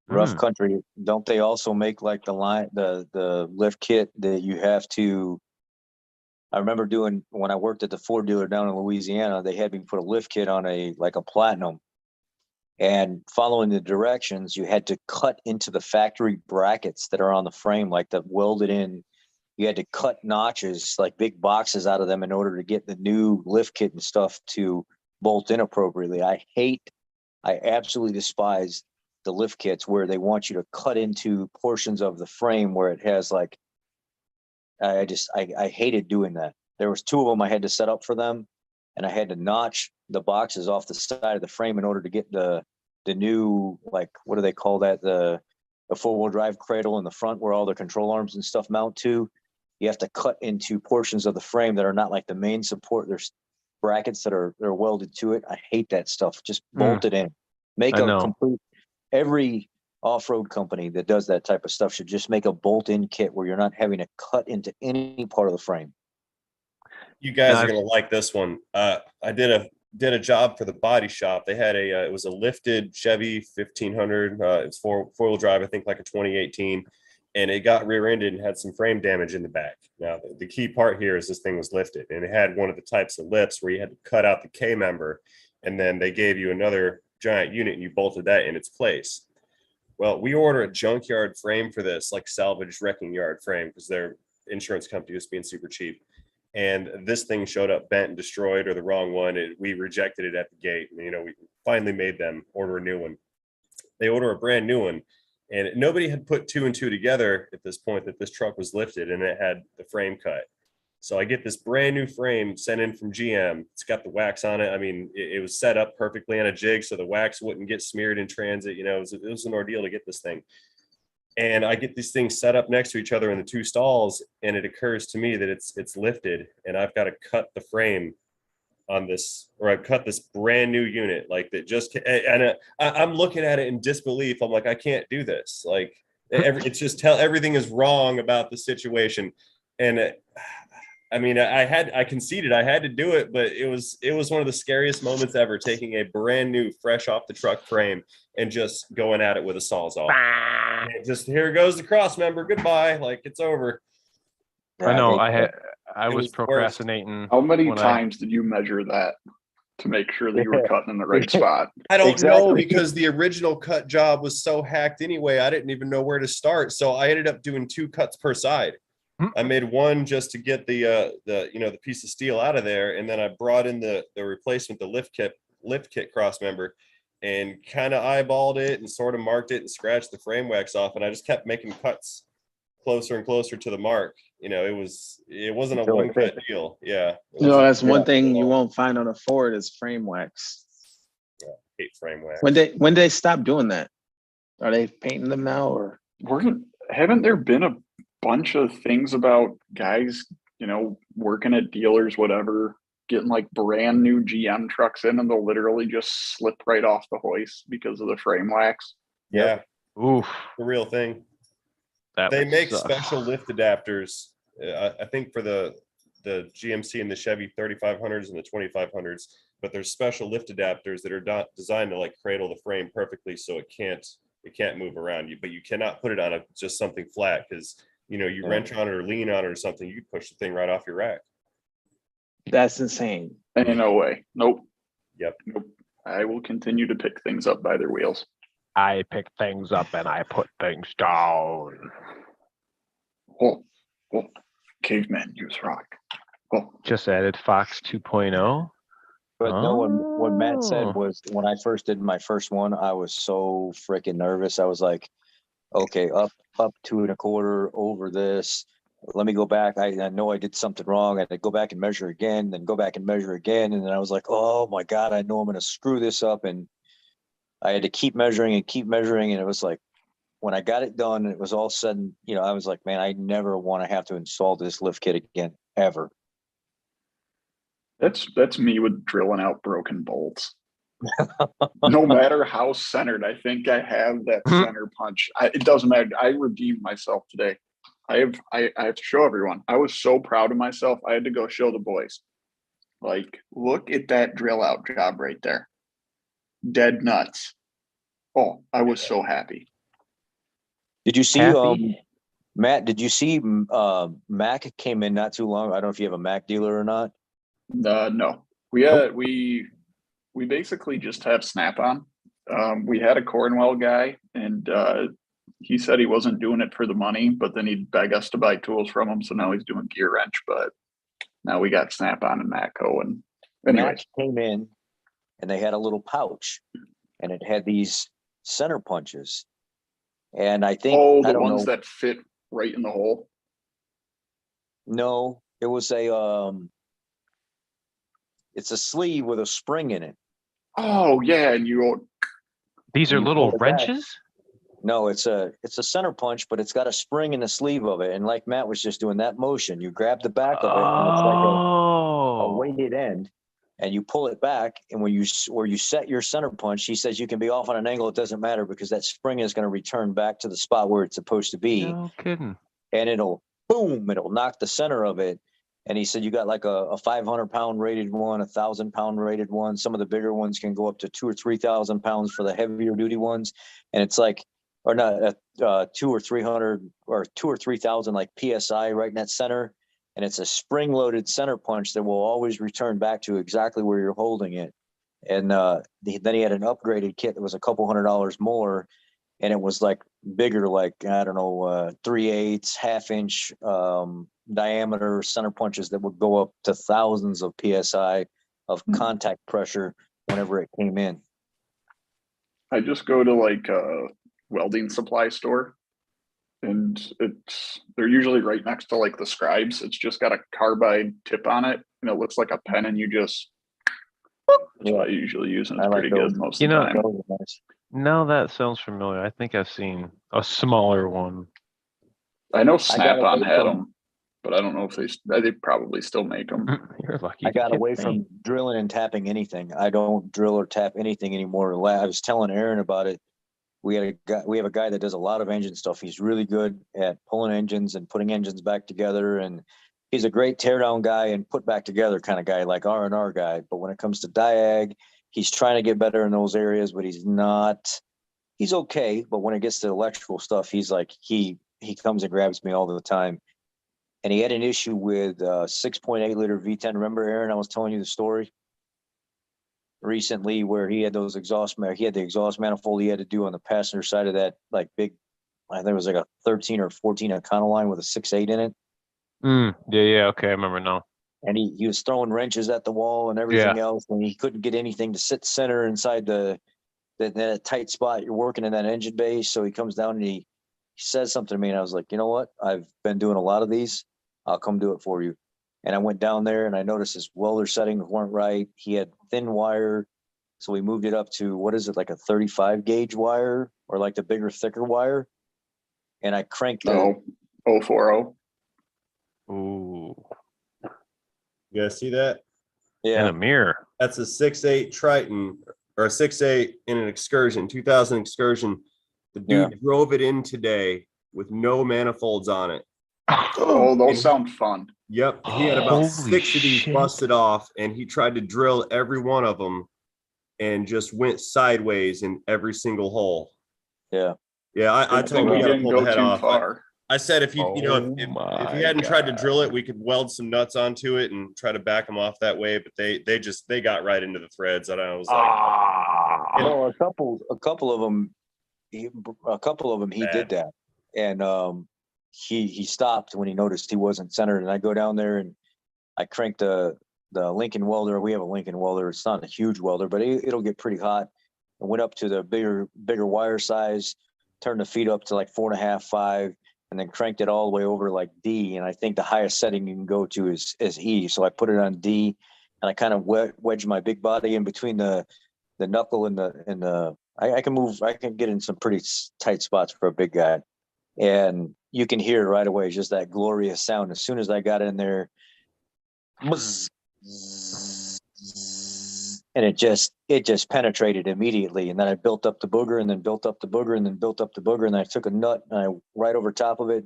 Rough Country, don't they also make like the line, the lift kit that you have to? I remember doing when I worked at the Ford dealer down in Louisiana, they had me put a lift kit on a platinum, and following the directions, you had to cut into the factory brackets that are on the frame, like the welded in. You had to cut notches, like big boxes out of them in order to get the new lift kit and stuff to bolt in appropriately. I absolutely despise the lift kits where they want you to cut into portions of the frame where it has like, I hated doing that. There was two of them I had to set up for them, and I had to notch the boxes off the side of the frame in order to get the new, like, what do they call that? The four-wheel drive cradle in the front where all the control arms and stuff mount to. You have to cut into portions of the frame that are not like the main support. There's brackets that are welded to it. I hate that stuff. Just bolt it in. Make I a know. complete. Every off-road company that does that type of stuff should just make a bolt-in kit where you're not having to cut into any part of the frame. You guys Now are gonna like this one. I did a job for the body shop. They had it was a lifted Chevy 1500. It's four-wheel drive, I think, like a 2018, and it got rear-ended and had some frame damage in the back. Now, the key part here is this thing was lifted, and it had one of the types of lifts where you had to cut out the K member, and then they gave you another giant unit, and you bolted that in its place. Well, we order a junkyard frame for this, like salvage wrecking yard frame, because their insurance company was being super cheap. And this thing showed up bent and destroyed, or the wrong one. We rejected it at the gate. We finally made them order a new one. They order a brand new one, and nobody had put two and two together at this point that this truck was lifted and it had the frame cut. So I get this brand new frame sent in from GM. It's got the wax on it. I mean, it was set up perfectly on a jig so the wax wouldn't get smeared in transit. It was an ordeal to get this thing. And I get these things set up next to each other in the two stalls, and it occurs to me that it's lifted, and I've got to cut the frame on this, or I've cut this brand new unit like that. I'm looking at it in disbelief. I'm like, I can't do this. Like, it's just everything is wrong about the situation. And I conceded I had to do it, but it was one of the scariest moments ever, taking a brand new, fresh off the truck frame and just going at it with a Sawzall. Just, here goes the cross member. Goodbye. Like, it's over. I know. hate I was was the worst. procrastinating. How many when times did you measure that to make sure that you were cutting in the right spot? I don't know, Exactly. because the original cut job was so hacked anyway. I didn't even know where to start. So I ended up doing two cuts per side. I made one just to get the piece of steel out of there, and then I brought in the replacement, the lift kit cross member, and kind of eyeballed it and sort of marked it and scratched the frame wax off, and I just kept making cuts closer and closer to the mark. It wasn't a Until it one cut fit. deal. Yeah. That's one thing you won't find on a Ford is frame wax. Hate frame wax. When they stop doing that? Are they painting them now, or Haven't there been a bunch of things about guys, working at dealers, whatever, getting like brand new GM trucks in, and they'll literally just slip right off the hoist because of the frame wax? Yeah, Oof. the real thing. That They would make suck. special lift adapters. I think for the GMC and the Chevy 3500s and the 2500s, but there's special lift adapters that are not designed to like cradle the frame perfectly, so it can't move around you. But you cannot put it on just something flat, because you wrench on it or lean on it or something, you push the thing right off your rack. that's insane. Ain't no way. Nope. Yep. Nope. I will continue to pick things up by their wheels. I pick things up and I put things down. Oh, cavemen use rock. Oh, Just added Fox 2.0. But no, what Matt said Oh. was when I first did my first one, I was so freaking nervous. I was like, okay, up 2.25 over this. Let me go back. I know I did something wrong. I had to go back and measure again, then go back and measure again. And then I was like, oh my God, I know I'm going to screw this up. And I had to keep measuring and keep measuring. And it was like, when I got it done, it was all sudden, I was like, man, I never want to have to install this lift kit again, ever. That's me with drilling out broken bolts. No matter how centered, I think I have that center punch. It doesn't matter. I redeemed myself today. I have to show everyone. I was so proud of myself. I had to go show the boys. Like, look at that drill out job right there. Dead nuts. Oh, I was so happy. Did you see, Happy? Matt, did you see Mac came in not too long? I don't know if you have a Mac dealer or not. No, we basically just have Snap-on. We had a Cornwell guy, and he said he wasn't doing it for the money, but then he'd beg us to buy tools from him. So now he's doing Gear Wrench, but now we got Snap-on and Matco. And anyway, Mac came in and they had a little pouch and it had these center punches. And I think, I the don't ones know. that fit right in the hole. No, it was it's a sleeve with a spring in it. Oh yeah, and These are And you little pull it back. wrenches? No, it's a center punch, but it's got a spring in the sleeve of it. And like Matt was just doing that motion, you grab the back of it and it's like a Oh. weighted end, and you pull it back. And where you set your center punch, he says you can be off on an angle. It doesn't matter because that spring is going to return back to the spot where it's supposed to be. No kidding. And it'll knock the center of it. And he said, you got like a 500-pound rated one, 1,000-pound rated one. Some of the bigger ones can go up to 2,000 or 3,000 pounds for the heavier duty ones. And it's like, or not 200 or 300 or 2,000 or 3,000 like PSI right in that center. And it's a spring loaded center punch that will always return back to exactly where you're holding it. And then he had an upgraded kit that was a couple $100 more. And it was like bigger, like, I don't know, 3/8, half-inch diameter center punches that would go up to thousands of PSI of contact pressure whenever it came in. I just go to like a welding supply store, and they're usually right next to like the scribes. It's just got a carbide tip on it, and it looks like a pen, and you just. That's what I usually use, and it's pretty good most of the time. Those are nice. No, that sounds familiar. I think I've seen a smaller one. I know Snap-on away had from- them, but I don't know if they probably still make them. You're lucky. I got to away get from me. drilling and tapping anything. I don't drill or tap anything anymore. I was telling Aaron about it. We have a guy that does a lot of engine stuff. He's really good at pulling engines and putting engines back together. And he's a great teardown guy and put back together kind of guy, like R&R guy. But when it comes to diag, he's trying to get better in those areas, but he's okay. But when it gets to electrical stuff, he's like, he comes and grabs me all the time. And he had an issue with 6.8 liter V10. Remember, Aaron, I was telling you the story recently where he had the exhaust manifold he had to do on the passenger side of that, like big, I think it was like a 13 or 14 Econoline with a 6.8 in it. Yeah. Okay, I remember now. And he was throwing wrenches at the wall and everything else, and he couldn't get anything to sit center inside that tight spot you're working in that engine bay. So he comes down and he says something to me, and I was like, you know what? I've been doing a lot of these. I'll come do it for you. And I went down there and I noticed his welder settings weren't right. He had thin wire. So we moved it up to, what is it, like a 35 gauge wire or like the bigger, thicker wire. And I cranked the 040. Ooh. You guys see that? In a mirror. That's a 6.8 Triton or a 6.8 in an excursion, 2000 excursion. The dude drove it in today with no manifolds on it. Oh, those sound fun. Yep. He had about Holy 6 of these shit. busted off, and he tried to drill every one of them and just went sideways in every single hole. Yeah. Yeah, I told him we we gotta didn't pull go the head tú off. far. I said if if my he hadn't tried to God. drill it, we could weld some nuts onto it and try to back them off that way. But they got right into the threads, and I was like, Well, a couple of them he Bad. did that, and he stopped when he noticed he wasn't centered. And I go down there and I cranked the Lincoln welder. We have a Lincoln welder. It's not a huge welder, but it'll get pretty hot. I went up to the bigger wire size, turned the feet up to like 4.5, 5, and then cranked it all the way over like D. And I think the highest setting you can go to is E. So I put it on D, and I kind of wedged my big body in between the knuckle and the. I can get in some pretty tight spots for a big guy, and you can hear right away just that glorious sound. As soon as I got in there, buzz, and it just penetrated immediately. And then I built up the booger, and then built up the booger, and then built up the booger, and I took a nut and I right over top of it,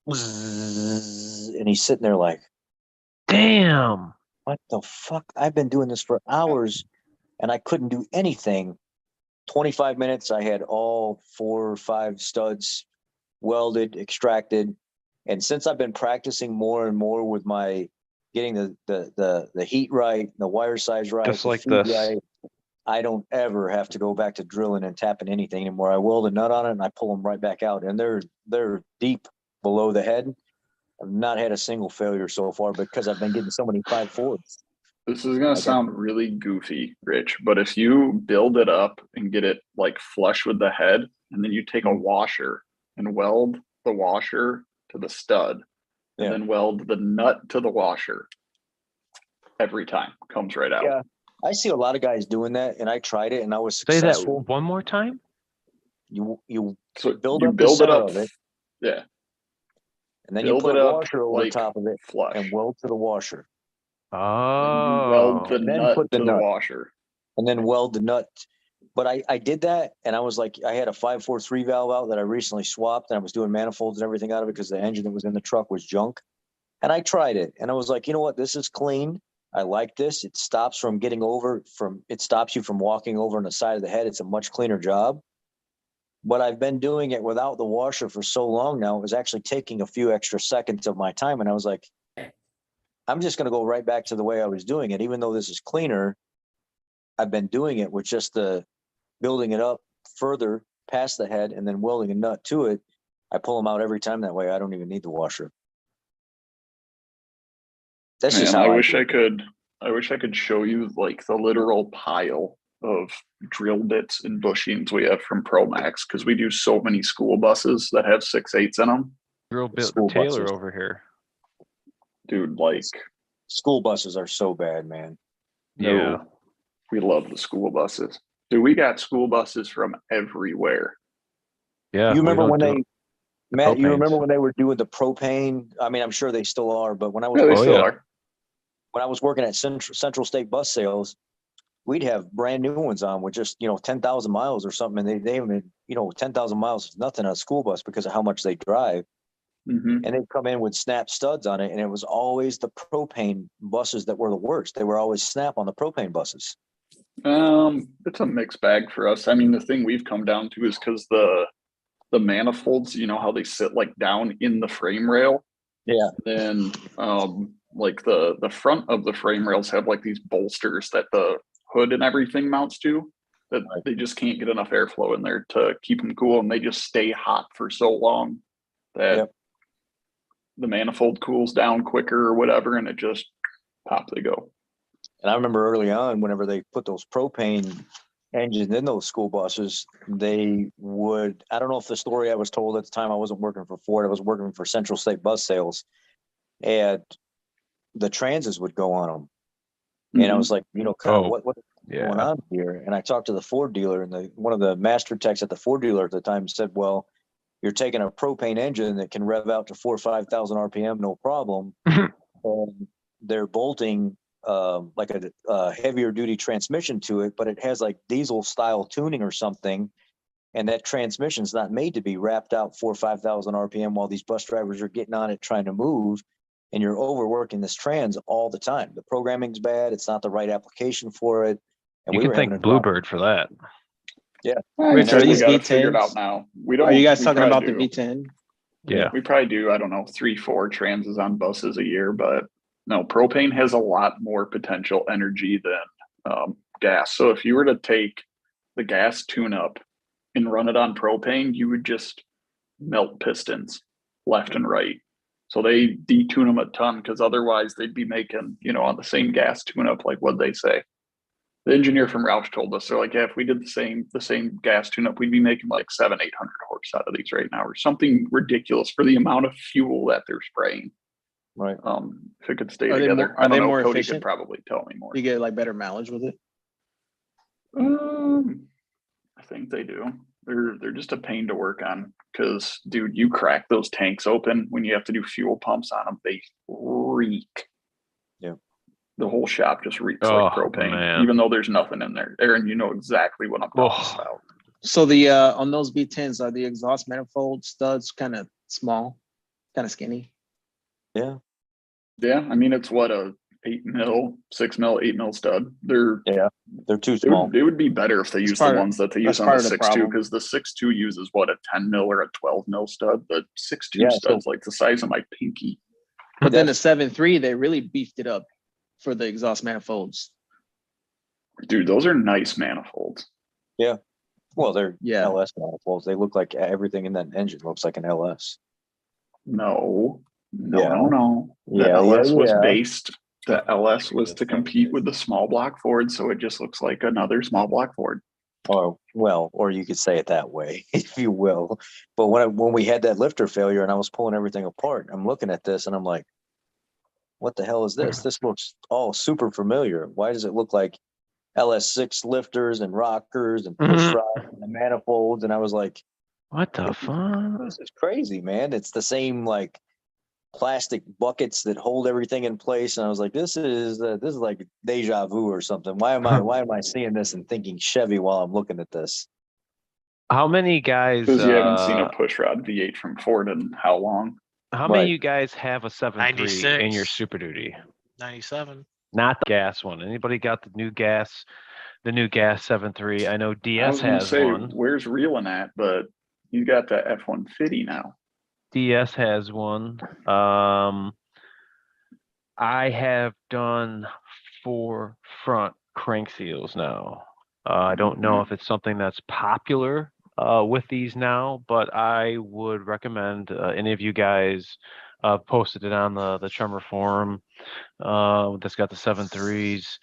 and he's sitting there like, Damn. what the fuck? I've been doing this for hours, and I couldn't do anything. 25 minutes, I had all 4 or 5 studs welded, extracted. And since I've been practicing more and more with my getting the heat right, the wire size right, Just the like feed this. right, I don't ever have to go back to drilling and tapping anything anymore. I weld a nut on it and I pull them right back out, and they're deep below the head. I've not had a single failure so far because I've been getting so many 5/4s. This is gonna sound really goofy, Rich, but if you build it up and get it like flush with the head, and then you take a washer and weld the washer to the stud, and Yeah. then weld the nut to the washer, every time comes right out. Yeah. I see a lot of guys doing that, and I tried it and I was Say that successful. one more time. You So build you up the build it center up, of it, yeah, and then you build put it a up washer over like top of it flush. and weld to the washer. Then you weld the Oh. And then nut put the to the nut. washer. And then weld the nut. But I did that, and I was like, I had a 543 valve out that I recently swapped, and I was doing manifolds and everything out of it because the engine that was in the truck was junk. And I tried it, and I was like, you know what? This is clean. I like this. It stops from getting over it stops you from walking over on the side of the head. It's a much cleaner job. But I've been doing it without the washer for so long now, it was actually taking a few extra seconds of my time. And I was like, I'm just going to go right back to the way I was doing it. Even though this is cleaner, I've been doing it with just the building it up further past the head and then welding a nut to it. I pull them out every time that way. I don't even need the washer. That's just Man, how I wish do it. I could show you like the literal pile of drill bits and bushings we have from Promax, because we do so many school buses that have 6/8s in them. Drill bit School Taylor buses. over here. Dude, like, School buses are so bad, man. no, Yeah. we love the school buses. Dude, we got school buses from everywhere. Yeah. You we remember don't when do Matt, you propanes. remember when they were doing the propane? I mean, I'm sure they still are, but when I was Yeah, they Oh, still yeah. are. when I was working at Central State Bus Sales, we'd have brand new ones on with just 10,000 miles or something, and they even 10,000 miles is nothing on a school bus because of how much they drive. Mhm. And they'd come in with snap studs on it, and it was always the propane buses that were the worst. They were always snap on the propane buses. It's a mixed bag for us. I mean, the thing we've come down to is because the manifolds, you know how they sit like down in the frame rail. Yeah. Then like the front of the frame rails have like these bolsters that the hood and everything mounts to, that Right. they just can't get enough airflow in there to keep them cool, and they just stay hot for so long that Yep. the manifold cools down quicker or whatever, and it just pop they go. And I remember early on, whenever they put those propane engines in those school buses, they would, I don't know if the story I was told at the time, I wasn't working for Ford, I was working for Central State Bus Sales, and the transits would go on them. And I was like, kind of what's going Yeah. on here? And I talked to the Ford dealer, and one of the master techs at the Ford dealer at the time said, well, you're taking a propane engine that can rev out to 4,000 or 5,000 RPM, no problem. And they're bolting like a heavier duty transmission to it, but it has like diesel style tuning or something. And that transmission's not made to be wrapped out 4,000 or 5,000 RPM while these bus drivers are getting on it trying to move. And you're overworking this trans all the time. The programming's bad. It's not the right application for it. And You we can were having thank a problem. Bluebird for that. Yeah. Rich, I are think we these got it figured V10s? out now. We don't. Are you guys we talking probably about the do. V10? Yeah. We probably do, I don't know, 3-4 transes on buses a year, but no, propane has a lot more potential energy than gas. So if you were to take the gas tune up and run it on propane, you would just melt pistons left and right. So they detune them a ton because otherwise they'd be making, you know, on the same gas tune up, like what they say. The engineer from Roush told us, they're like, yeah, if we did the same gas tune up, we'd be making like 700-800 horse out of these right now, or something ridiculous for the amount of fuel that they're spraying. Right. If it could stay Are they together. more- are they more Cody efficient? could probably tell me more. You get like better mileage with it. I think they do. They're just a pain to work on because, dude, you crack those tanks open when you have to do fuel pumps on them. They reek. Yeah. The whole shop just reeks Oh, like propane, man. even though there's nothing in there. Aaron, you know exactly what I'm talking Oh. about. So the on those B10s, are the exhaust manifold studs kind of small, kind of skinny? Yeah. Yeah, I mean it's what a 8 mil, 6 mil, 8 mil stud. They're too small. It would be better if they That's use the part of- ones that they that's use on part the of the 6.2 problem. because the 6.2 uses what a 10 mil or a 12 mil stud. The 6.2 Yeah, so- stud's like the size of my pinky. But then the 7.3, they really beefed it up for the exhaust manifolds. Dude, those are nice manifolds. Well, they're Yeah. LS manifolds. They look like everything in that engine looks like an LS. No. The Yeah, LS was yeah. based. The LS was to compete with the small block Ford, so it just looks like another small block Ford. Or well, or you could say it that way, if you will. But when we had that lifter failure and I was pulling everything apart, I'm looking at this and I'm like, what the hell is this? This looks all super familiar. Why does it look like LS6 lifters and rockers and push rods and manifolds? And I was like, What the fuck? this is crazy, man. It's the same like plastic buckets that hold everything in place. And I was like, this is like deja vu or something. Why am I seeing this and thinking Chevy while I'm looking at this? How many guys? Because you haven't seen a push rod V8 from Ford in how long? How many Right. of you guys have a 7.3 in your 96. Super Duty? 97. Not the gas one. Anybody got the new gas 7.3? I know I DS was gonna has say, one. where's reeling at? But you got the F-150 now. DS has one. I have done 4 front crank seals now. I don't know if it's something that's popular with these now, but I would recommend any of you guys posted it on the Tremor forum that's got the 7.3s.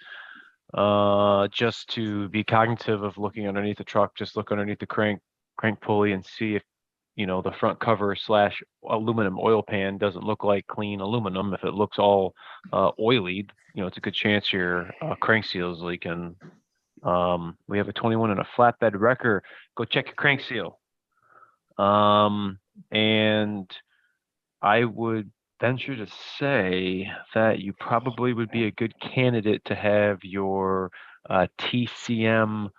Just to be cognitive of looking underneath the truck, just look underneath the crank pulley and see if the front cover / aluminum oil pan doesn't look like clean aluminum. If it looks all oily, it's a good chance your crank seal is leaking. We have a 21 and a flatbed wrecker. Go check your crank seal. And I would venture to say that you probably would be a good candidate to have your TCM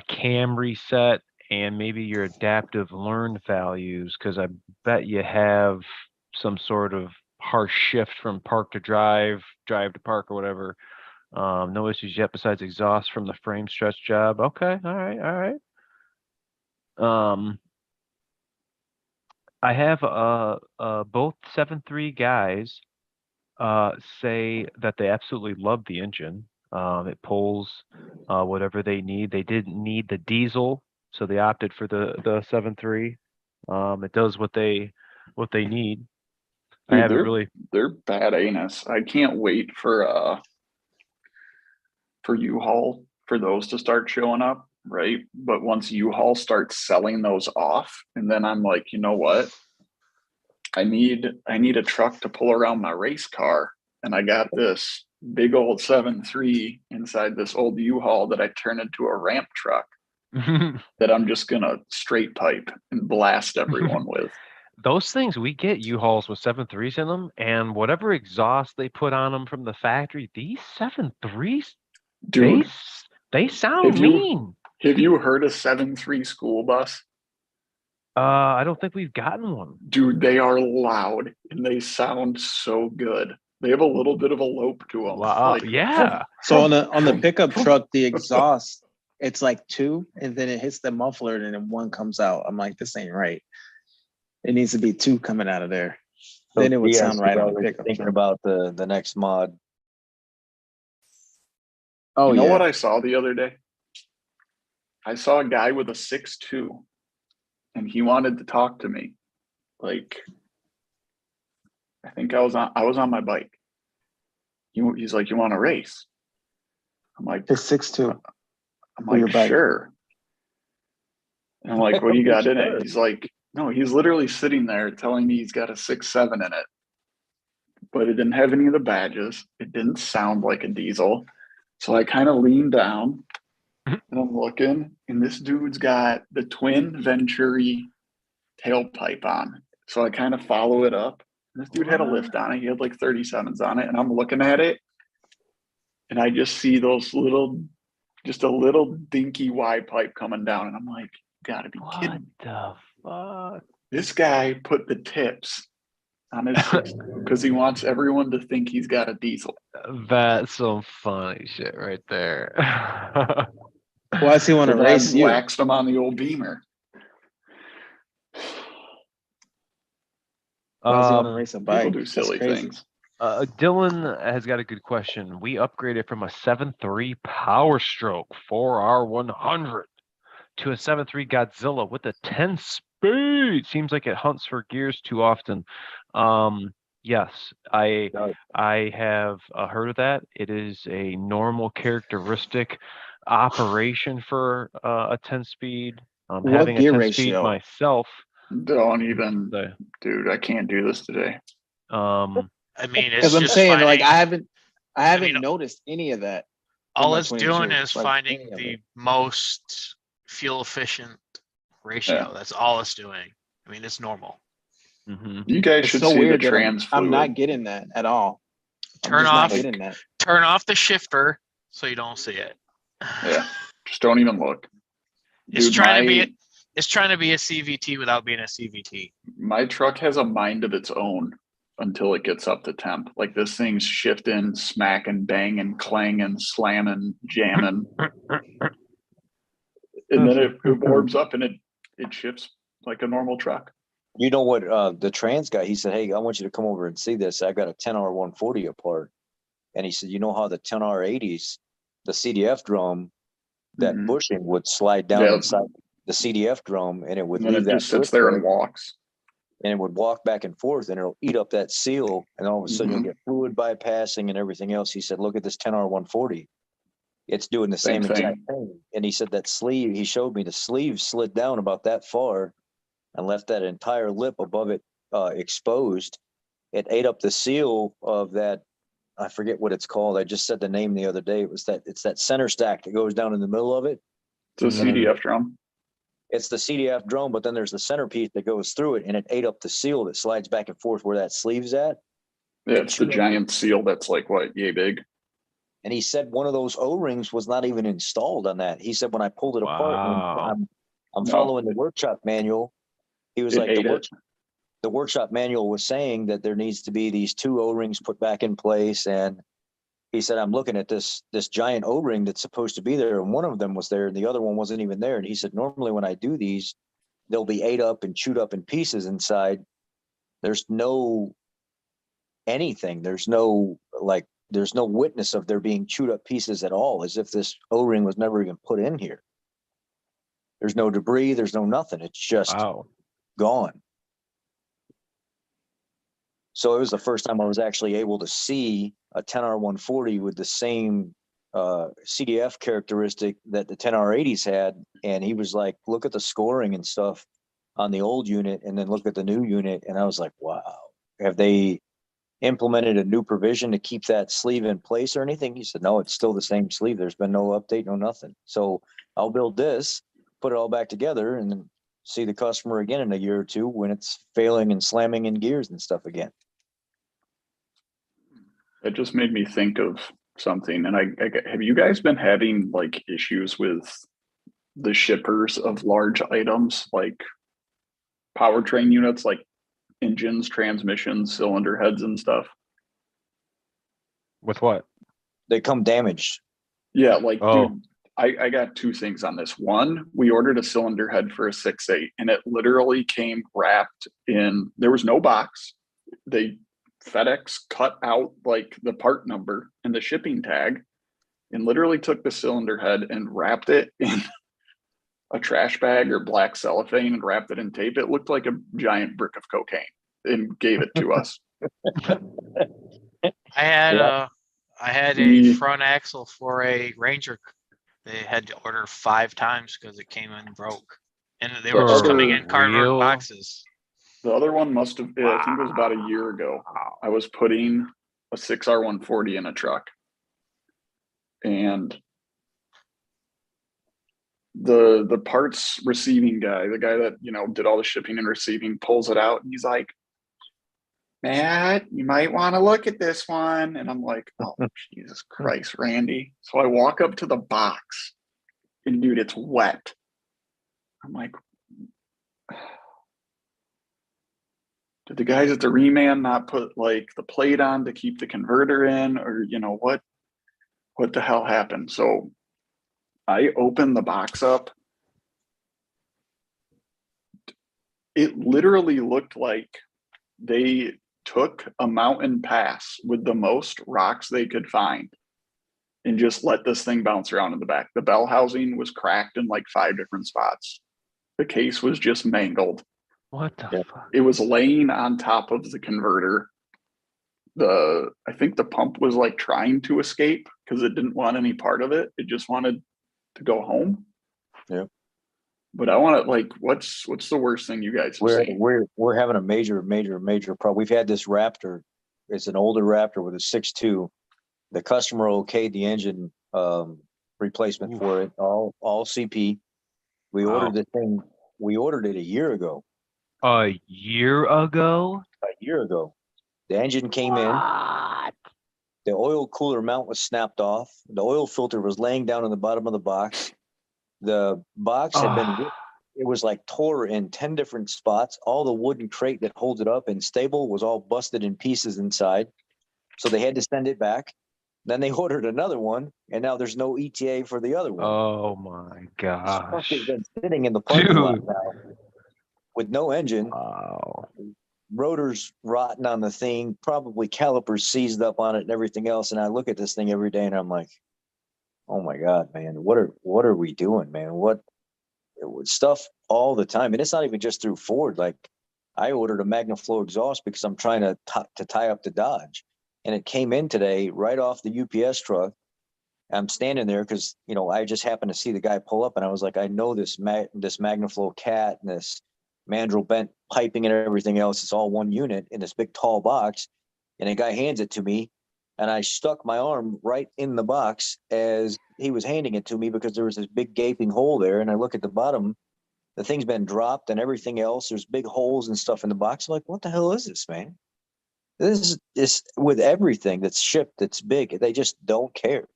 cam reset and maybe your adaptive learn values, because I bet you have some sort of harsh shift from park to drive to park or whatever. No issues yet besides exhaust from the frame stretch job. Okay, all right. I have both 7.3 guys say that they absolutely love the engine. It pulls whatever they need. They didn't need the diesel, so they opted for the 7.3. It does what they need. I Dude, haven't really. They're bad anus. I can't wait for U-Haul for those to start showing up, right? But once U-Haul starts selling those off, and then I'm like, you know what? I need a truck to pull around my race car, and I got this big old 7.3 inside this old U-Haul that I turned into a ramp truck that I'm just gonna straight pipe and blast everyone with. Those things, we get U-Hauls with 7.3s in them, and whatever exhaust they put on them from the factory, these 7.3s, Dude, they sound mean. Have you heard a 7.3 school bus? I don't think we've gotten one. Dude, they are loud and they sound so good. They have a little bit of a lope to them. Wow, yeah. So on the pickup truck, the exhaust, it's like 2, and then it hits the muffler, and then 1 comes out. I'm like, this ain't right. It needs to be 2 coming out of there. So Then it would DS sound right is on the already pickup thinking truck. about the next mod. Oh, You know yeah. what I saw the other day? I saw a guy with a 6.2 and he wanted to talk to me. Like, I think I was on my bike. He's like, you want to race? I'm like, It's 6'2". I'm for your like, bike. sure. And I'm like, what do you got in it? He's like, no, he's literally sitting there telling me he's got a 6.7 in it, but it didn't have any of the badges. It didn't sound like a diesel. So I kind of leaned down and I'm looking, and this dude's got the twin Venturi tailpipe on. So I kind of follow it up. And this dude had a lift on it. He had like 37s on it. And I'm looking at it, and I just see those just a little dinky Y pipe coming down. And I'm like, gotta be kidding me. the fuck? This guy put the tips on his because he wants everyone to think he's got a diesel. That's some funny shit right there. Why does he want to The guy race you? waxed him on the old Beamer. Why does he want to Um, race a People bike? do That's silly crazy. things. Dylan has got a good question. We upgraded from a 7.3 Powerstroke 4R100 to a 7.3 Godzilla with a 10 speed. Seems like it hunts for gears too often. Yes, I have heard of that. It is a normal characteristic operation for a 10 speed. What Having a gear 10 speed ratio? myself. Don't even, the- dude, I can't do this today. Um, I mean, it's Because I'm just saying, like, finding, I haven't mean, noticed any of that. all my it's 22, doing is like, finding any of the it. most fuel efficient ratio. Yeah. That's all it's doing. I mean, it's normal. mhm. You guys It's should so see weird the that trans I'm fluid. not getting that at all. I'm Turn just not off, getting that. turn off the shifter so you don't see it. Yeah, just don't even look. It's Dude, trying to be a CVT without being a CVT. my truck has a mind of its own until it gets up to temp. Like this thing's shifting, smacking, banging, clanging, slamming, jamming. And then it warms up and it shifts like a normal truck. You know what, the trans guy, he said, hey, I want you to come over and see this. I got a 10R140 apart. And he said, you know how the 10R80s, the CDF drum, that Mhm. bushing would slide down Yeah. inside the CDF drum, and it would And then leave it that just sits there and clip, walks. and it would walk back and forth, and it'll eat up that seal, and all of a sudden Mhm. you'll get fluid bypassing and everything else. He said, look at this 10R140. It's doing the Same same exact thing. thing. And he said that sleeve, he showed me the sleeve slid down about that far and left that entire lip above it exposed. It ate up the seal of that. I forget what it's called. I just said the name the other day. It's that center stack that goes down in the middle of it. It's a CDF drum. It's the CDF drum, but then there's the centerpiece that goes through it, and it ate up the seal that slides back and forth where that sleeve's at. Yeah, it's the giant seal that's like what, yay big. And he said one of those O-rings was not even installed on that. He said when I pulled it apart, Wow. I'm No. following the workshop manual. He was It like, ate it. the workshop manual was saying that there needs to be these two O-rings put back in place. And he said, I'm looking at this giant O-ring that's supposed to be there. And one of them was there and the other one wasn't even there. And he said, normally when I do these, they'll be ate up and chewed up in pieces inside. There's no anything. There's no witness of there being chewed up pieces at all, as if this O-ring was never even put in here. There's no debris. There's no nothing. It's just Wow. gone. So it was the first time I was actually able to see a 10R140 with the same CDF characteristic that the 10R80s had. And he was like, look at the scoring and stuff on the old unit and then look at the new unit. And I was like, wow, have they implemented a new provision to keep that sleeve in place or anything? He said, no, it's still the same sleeve. There's been no update, no nothing. So I'll build this, put it all back together, and then see the customer again in a year or two when it's failing and slamming in gears and stuff again. It just made me think of something. And I have you guys been having like issues with the shippers of large items like powertrain units, like engines, transmissions, cylinder heads and stuff? With what? They come damaged. Yeah, like Oh. dude, I got two things on this. One, we ordered a cylinder head for a 6.8 and it literally came wrapped in, there was no box. They FedEx cut out like the part number and the shipping tag and literally took the cylinder head and wrapped it in a trash bag or black cellophane and wrapped it in tape. It looked like a giant brick of cocaine and gave it to us. Yeah. I had a Mm. front axle for a Ranger. They had to order 5 times because it came in broke, and they were just coming in cardboard real? boxes. The other one must have, I think it was about a year ago. I was putting a 6R140 in a truck. And the parts receiving guy, the guy that, did all the shipping and receiving, pulls it out and he's like, Matt, you might want to look at this one. And I'm like, oh, Jesus Christ, Randy. So I walk up to the box and dude, it's wet. I'm like, did the guys at the reman not put like the plate on to keep the converter in, or what the hell happened? So I opened the box up. It literally looked like they took a mountain pass with the most rocks they could find and just let this thing bounce around in the back. The bell housing was cracked in like 5 different spots. The case was just mangled. What the Yeah. fuck? It was laying on top of the converter. I think the pump was like trying to escape because it didn't want any part of it. It just wanted to go home. Yeah. But I want to like, what's the worst thing you guys have seen? We're having a major problem. We've had this Raptor. It's an older Raptor with a 6.2. The customer okayed the engine replacement for it, all CP. We Wow. ordered the thing. We ordered it a year ago. A year ago? The engine came in. The oil cooler mount was snapped off. The oil filter was laying down on the bottom of the box. The box had been, it was like tore in 10 different spots. All the wooden crate that holds it up and stable was all busted in pieces inside. So they had to send it back. Then they ordered another one, and now there's no ETA for the other one. Oh my This gosh. fucker's been sitting in the parking lot Dude. now with no engine. Wow. Rotors rotten on the thing, probably calipers seized up on it and everything else. And I look at this thing every day and I'm like, oh my God, man, what are we doing, man? What stuff all the time. And it's not even just through Ford. Like I ordered a MagnaFlow exhaust because I'm trying to tie up the Dodge. And it came in today right off the UPS truck. I'm standing there because, I just happened to see the guy pull up and I was like, I know this MagnaFlow cat and this mandrel bent piping and everything else. It's all one unit in this big tall box. And a guy hands it to me and I stuck my arm right in the box as he was handing it to me because there was this big gaping hole there. And I look at the bottom, the thing's been dropped and everything else. There's big holes and stuff in the box. I'm like, what the hell is this, man? This is with everything that's shipped that's big. They just don't care.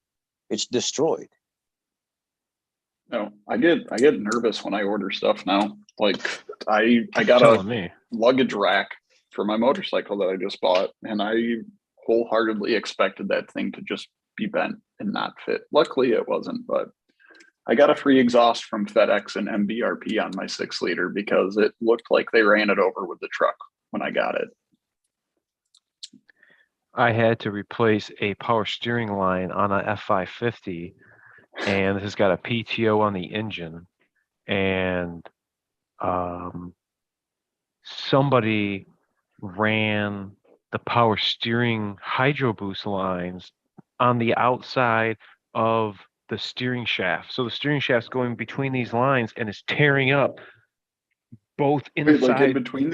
It's destroyed. No, I get nervous when I order stuff now. Like I got Telling a me. luggage rack for my motorcycle that I just bought, and I wholeheartedly expected that thing to just be bent and not fit. Luckily it wasn't, but I got a free exhaust from FedEx and MBRP on my 6-liter because it looked like they ran it over with the truck when I got it. I had to replace a power steering line on a F550, and this has got a PTO on the engine, and somebody ran the power steering hydro boost lines on the outside of the steering shaft. So the steering shaft's going between these lines and is tearing up both Wait, like in inside. between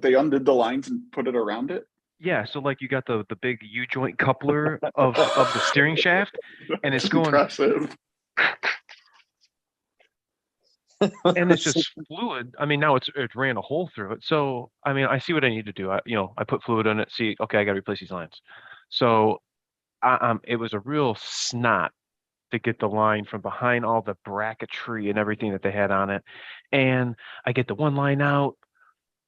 they undid the lines and put it around it. Yeah, so like you got the big U-joint coupler of the steering shaft, and it's That's going, impressive. and it's just fluid. I mean, now it ran a hole through it. So I mean, I see what I need to do. I put fluid in it. See, okay, I got to replace these lines. So it was a real snot to get the line from behind all the bracketry and everything that they had on it, and I get the one line out,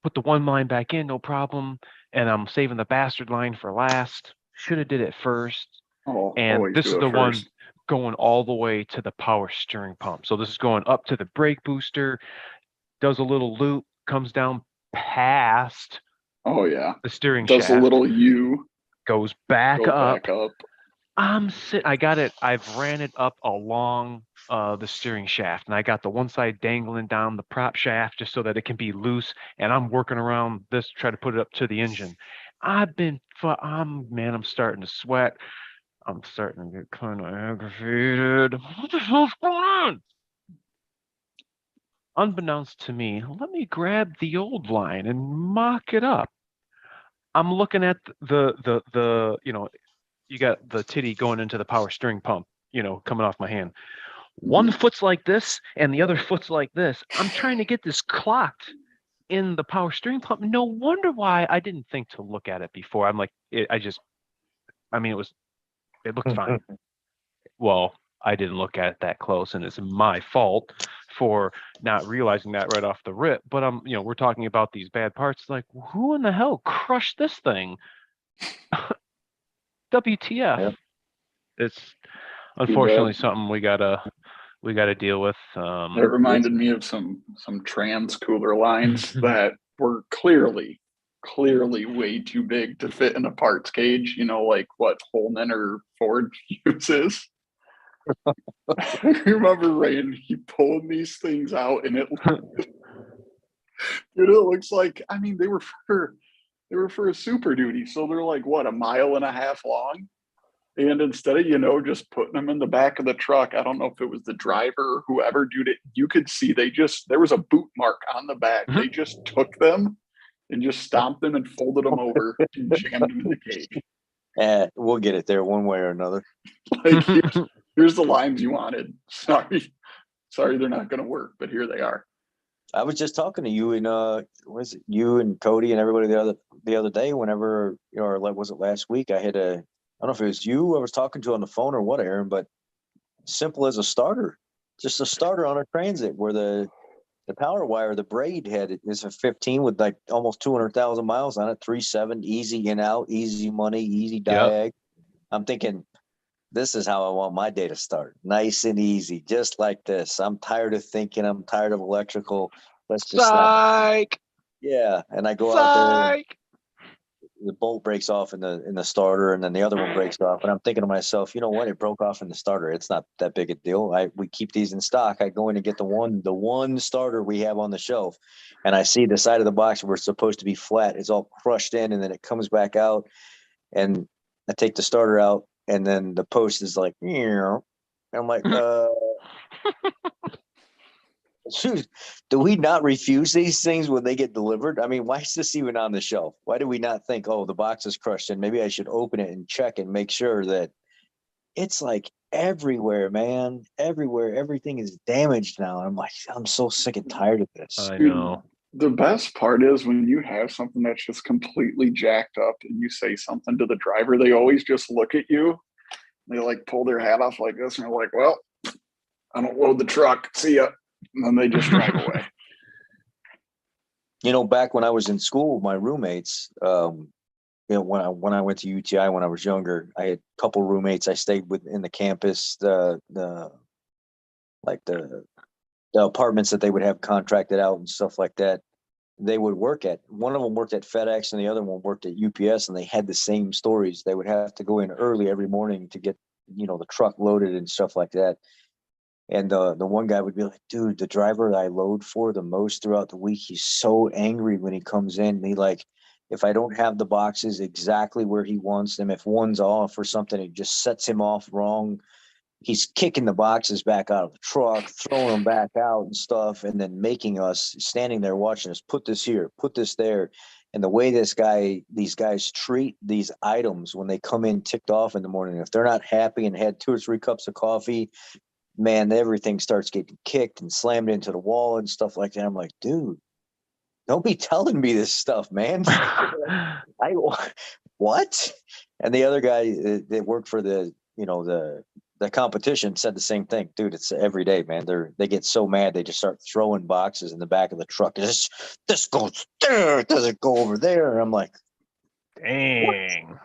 put the one line back in, no problem. And I'm saving the bastard line for last. Should have did it first. Oh, And always this do is it the one first. going all the way to the power steering pump. So this is going up to the brake booster, does a little loop, comes down past Oh yeah, the steering does a shaft, little U, goes back go up. back up. I got it. I've ran it up along the steering shaft, and I got the one side dangling down the prop shaft just so that it can be loose. And I'm working around this to try to put it up to the engine. I'm starting to sweat. I'm starting to get kind of aggravated. What the hell's going on? Unbeknownst to me, let me grab the old line and mock it up. I'm looking at the you got the titty going into the power steering pump, coming off my hand. One foot's like this and the other foot's like this. I'm trying to get this clocked in the power steering pump. No wonder why I didn't think to look at it before. I'm like, it looked fine. Well, I didn't look at it that close, and it's my fault for not realizing that right off the rip. But we're talking about these bad parts. Like, who in the hell crushed this thing? WTF? Yep. It's unfortunately something we gotta deal with. It reminded me of some trans cooler lines that were clearly way too big to fit in a parts cage, like what Holman or Ford uses. I remember Randy pulling these things out, and it looks like, they were for a Super Duty, so they're like what, a mile and a half long. And instead of, just putting them in the back of the truck, I don't know if it was the driver or whoever, dude, you could see there was a boot mark on the back. They just took them and just stomped them and folded them over and jammed them in the cage. We'll get it there one way or another. Like, here's the lines you wanted. Sorry, they're not going to work, but here they are. I was just talking to you and was it you and Cody and everybody the other day, whenever, or was it last week? I don't know if it was you I was talking to on the phone or what, Aaron, but simple as a starter, just a starter on a transit where the power wire, the braid head is a 15 with like almost 200,000 miles on it, 3.7, easy in out, easy money, easy diag. Yep. I'm thinking, this is how I want my day to start. Nice and easy, just like this. I'm tired of thinking. I'm tired of electrical. Let's just psych. Yeah, and I go out there. The bolt breaks off in the starter, and then the other one breaks off. And I'm thinking to myself, you know what? It broke off in the starter. It's not that big a deal. We keep these in stock. I go in and get the one starter we have on the shelf, and I see the side of the box where it's supposed to be flat. It's all crushed in, and then it comes back out. And I take the starter out, and then the post is like, and I'm like, do we not refuse these things when they get delivered? I mean, why is this even on the shelf? Why do we not think, oh, the box is crushed and maybe I should open it and check and make sure that it's like everywhere, man, everywhere. Everything is damaged now. I'm like, I'm so sick and tired of this. I know. The best part is when you have something that's just completely jacked up and you say something to the driver, they always just look at you. They like pull their hat off like this and they're like, well, I don't load the truck. See ya. And then they just drive away. Back when I was in school, my roommates, when I went to UTI when I was younger, I had a couple roommates I stayed with in the campus, the apartments that they would have contracted out and stuff like that. They would work at, one of them worked at FedEx and the other one worked at UPS, and they had the same stories. They would have to go in early every morning to get, the truck loaded and stuff like that. And the one guy would be like, dude, the driver I load for the most throughout the week, he's so angry when he comes in. He if I don't have the boxes exactly where he wants them, if one's off or something, it just sets him off wrong. He's kicking the boxes back out of the truck, throwing them back out and stuff, and then making us standing there watching us put this here, put this there. And the way these guys treat these items when they come in ticked off in the morning, if they're not happy and had 2 or 3 cups of coffee, man, everything starts getting kicked and slammed into the wall and stuff like that. I'm like, dude, don't be telling me this stuff, man. What? And the other guy that worked for the competition said the same thing. Dude, it's every day, man. They get so mad they just start throwing boxes in the back of the truck. This goes there, it doesn't go over there. And I'm like, dang. What?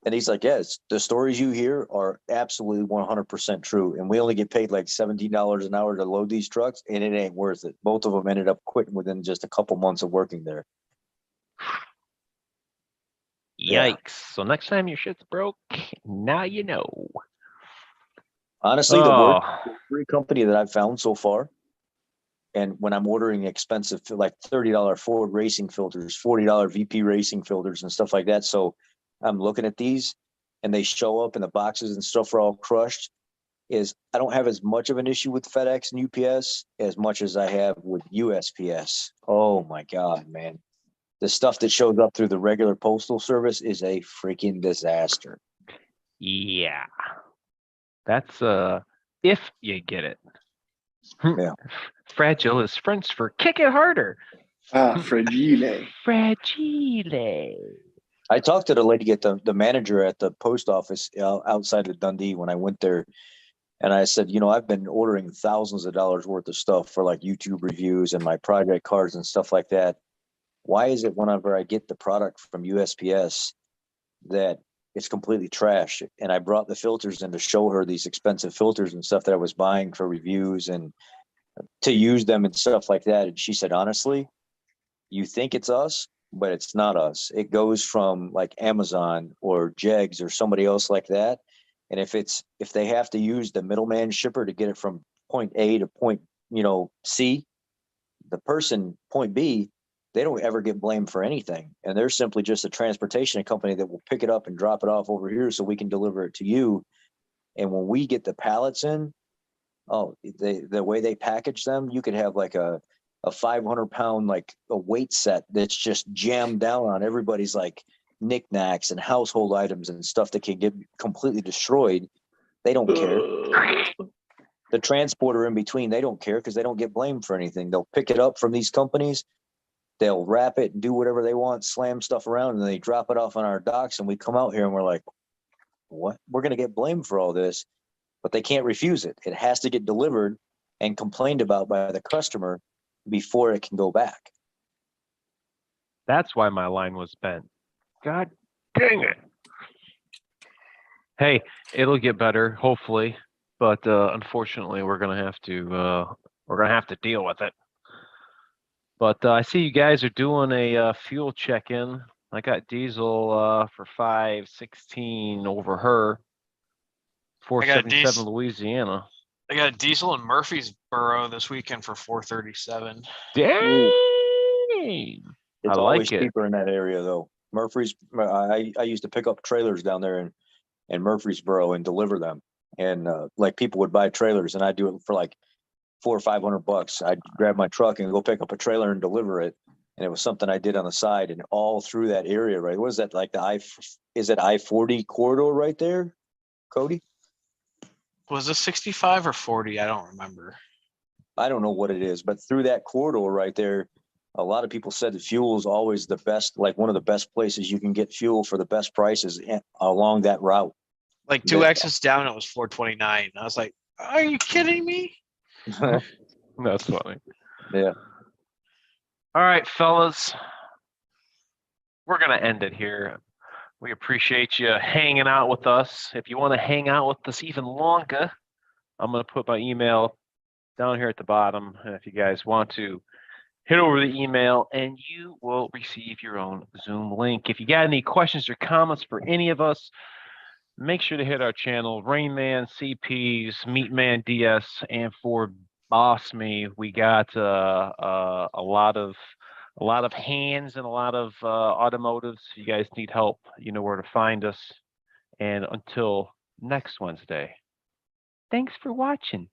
And he's like, yes, the stories you hear are absolutely 100% true. And we only get paid like $17 an hour to load these trucks, and it ain't worth it. Both of them ended up quitting within just a couple months of working there. Yeah. Yikes. So next time your shit's broke, now you know. Honestly, the Oh, every company that I've found so far, and when I'm ordering expensive, like $30 Ford racing filters, $40 VP racing filters and stuff like that. So I'm looking at these and they show up and the boxes and stuff are all crushed. Is I don't have as much of an issue with FedEx and UPS as much as I have with USPS. Oh my God, man. The stuff that shows up through the regular postal service is a freaking disaster. yeah. That's if you get it. Yeah. Fragile is French for kick it harder. Fragile. Fragile. I talked to the lady at the manager at the post office outside of Dundee when I went there. And I said, I've been ordering thousands of dollars worth of stuff for like YouTube reviews and my project cards and stuff like that. Why is it whenever I get the product from USPS that it's completely trash? And I brought the filters in to show her these expensive filters and stuff that I was buying for reviews and to use them and stuff like that. And she said, honestly, you think it's us, but it's not us. It goes from like Amazon or Jegs or somebody else like that. And if they have to use the middleman shipper to get it from point A to point, C, the person point B, they don't ever get blamed for anything. And they're simply just a transportation company that will pick it up and drop it off over here so we can deliver it to you. And when we get the pallets in, the way they package them, you could have like a 500-pound, like a weight set that's just jammed down on everybody's like knickknacks and household items and stuff that can get completely destroyed. They don't care. The transporter in between, they don't care because they don't get blamed for anything. They'll pick it up from these companies, they'll wrap it and do whatever they want, slam stuff around, and they drop it off on our docks. And we come out here and we're like, what? We're going to get blamed for all this, but they can't refuse it. It has to get delivered and complained about by the customer before it can go back. That's why my line was bent. God dang it. Hey, it'll get better, hopefully, but unfortunately, we're gonna have to deal with it. But I see you guys are doing a fuel check-in. I got diesel for 516 over her, 477 Louisiana. I got a diesel in Murfreesboro this weekend for 437. Dang! It's I always like it. cheaper in that area though. Murfrees, I used to pick up trailers down there in Murfreesboro and deliver them. And like people would buy trailers and I'd do it for like $400 or $500. I'd grab my truck and go pick up a trailer and deliver it. And it was something I did on the side and all through that area, right? What is that, like is it I-40 corridor right there, Cody? Was this 65 or 40? I don't remember. I don't know what it is, but through that corridor right there, a lot of people said that fuel is always the best, like one of the best places you can get fuel for the best prices along that route. Like two exits down, it was 429. I was like, are you kidding me? That's funny. Yeah. All right, fellas. We're going to end it here. We appreciate you hanging out with us. If you want to hang out with us even longer, I'm going to put my email down here at the bottom. And if you guys want to hit over the email and you will receive your own Zoom link. If you got any questions or comments for any of us, make sure to hit our channel, Rainman, CPs, Meatman DS, and for Boss Me, we got a lot of hands and a lot of automotives. If you guys need help, you know where to find us. And until next Wednesday, thanks for watching.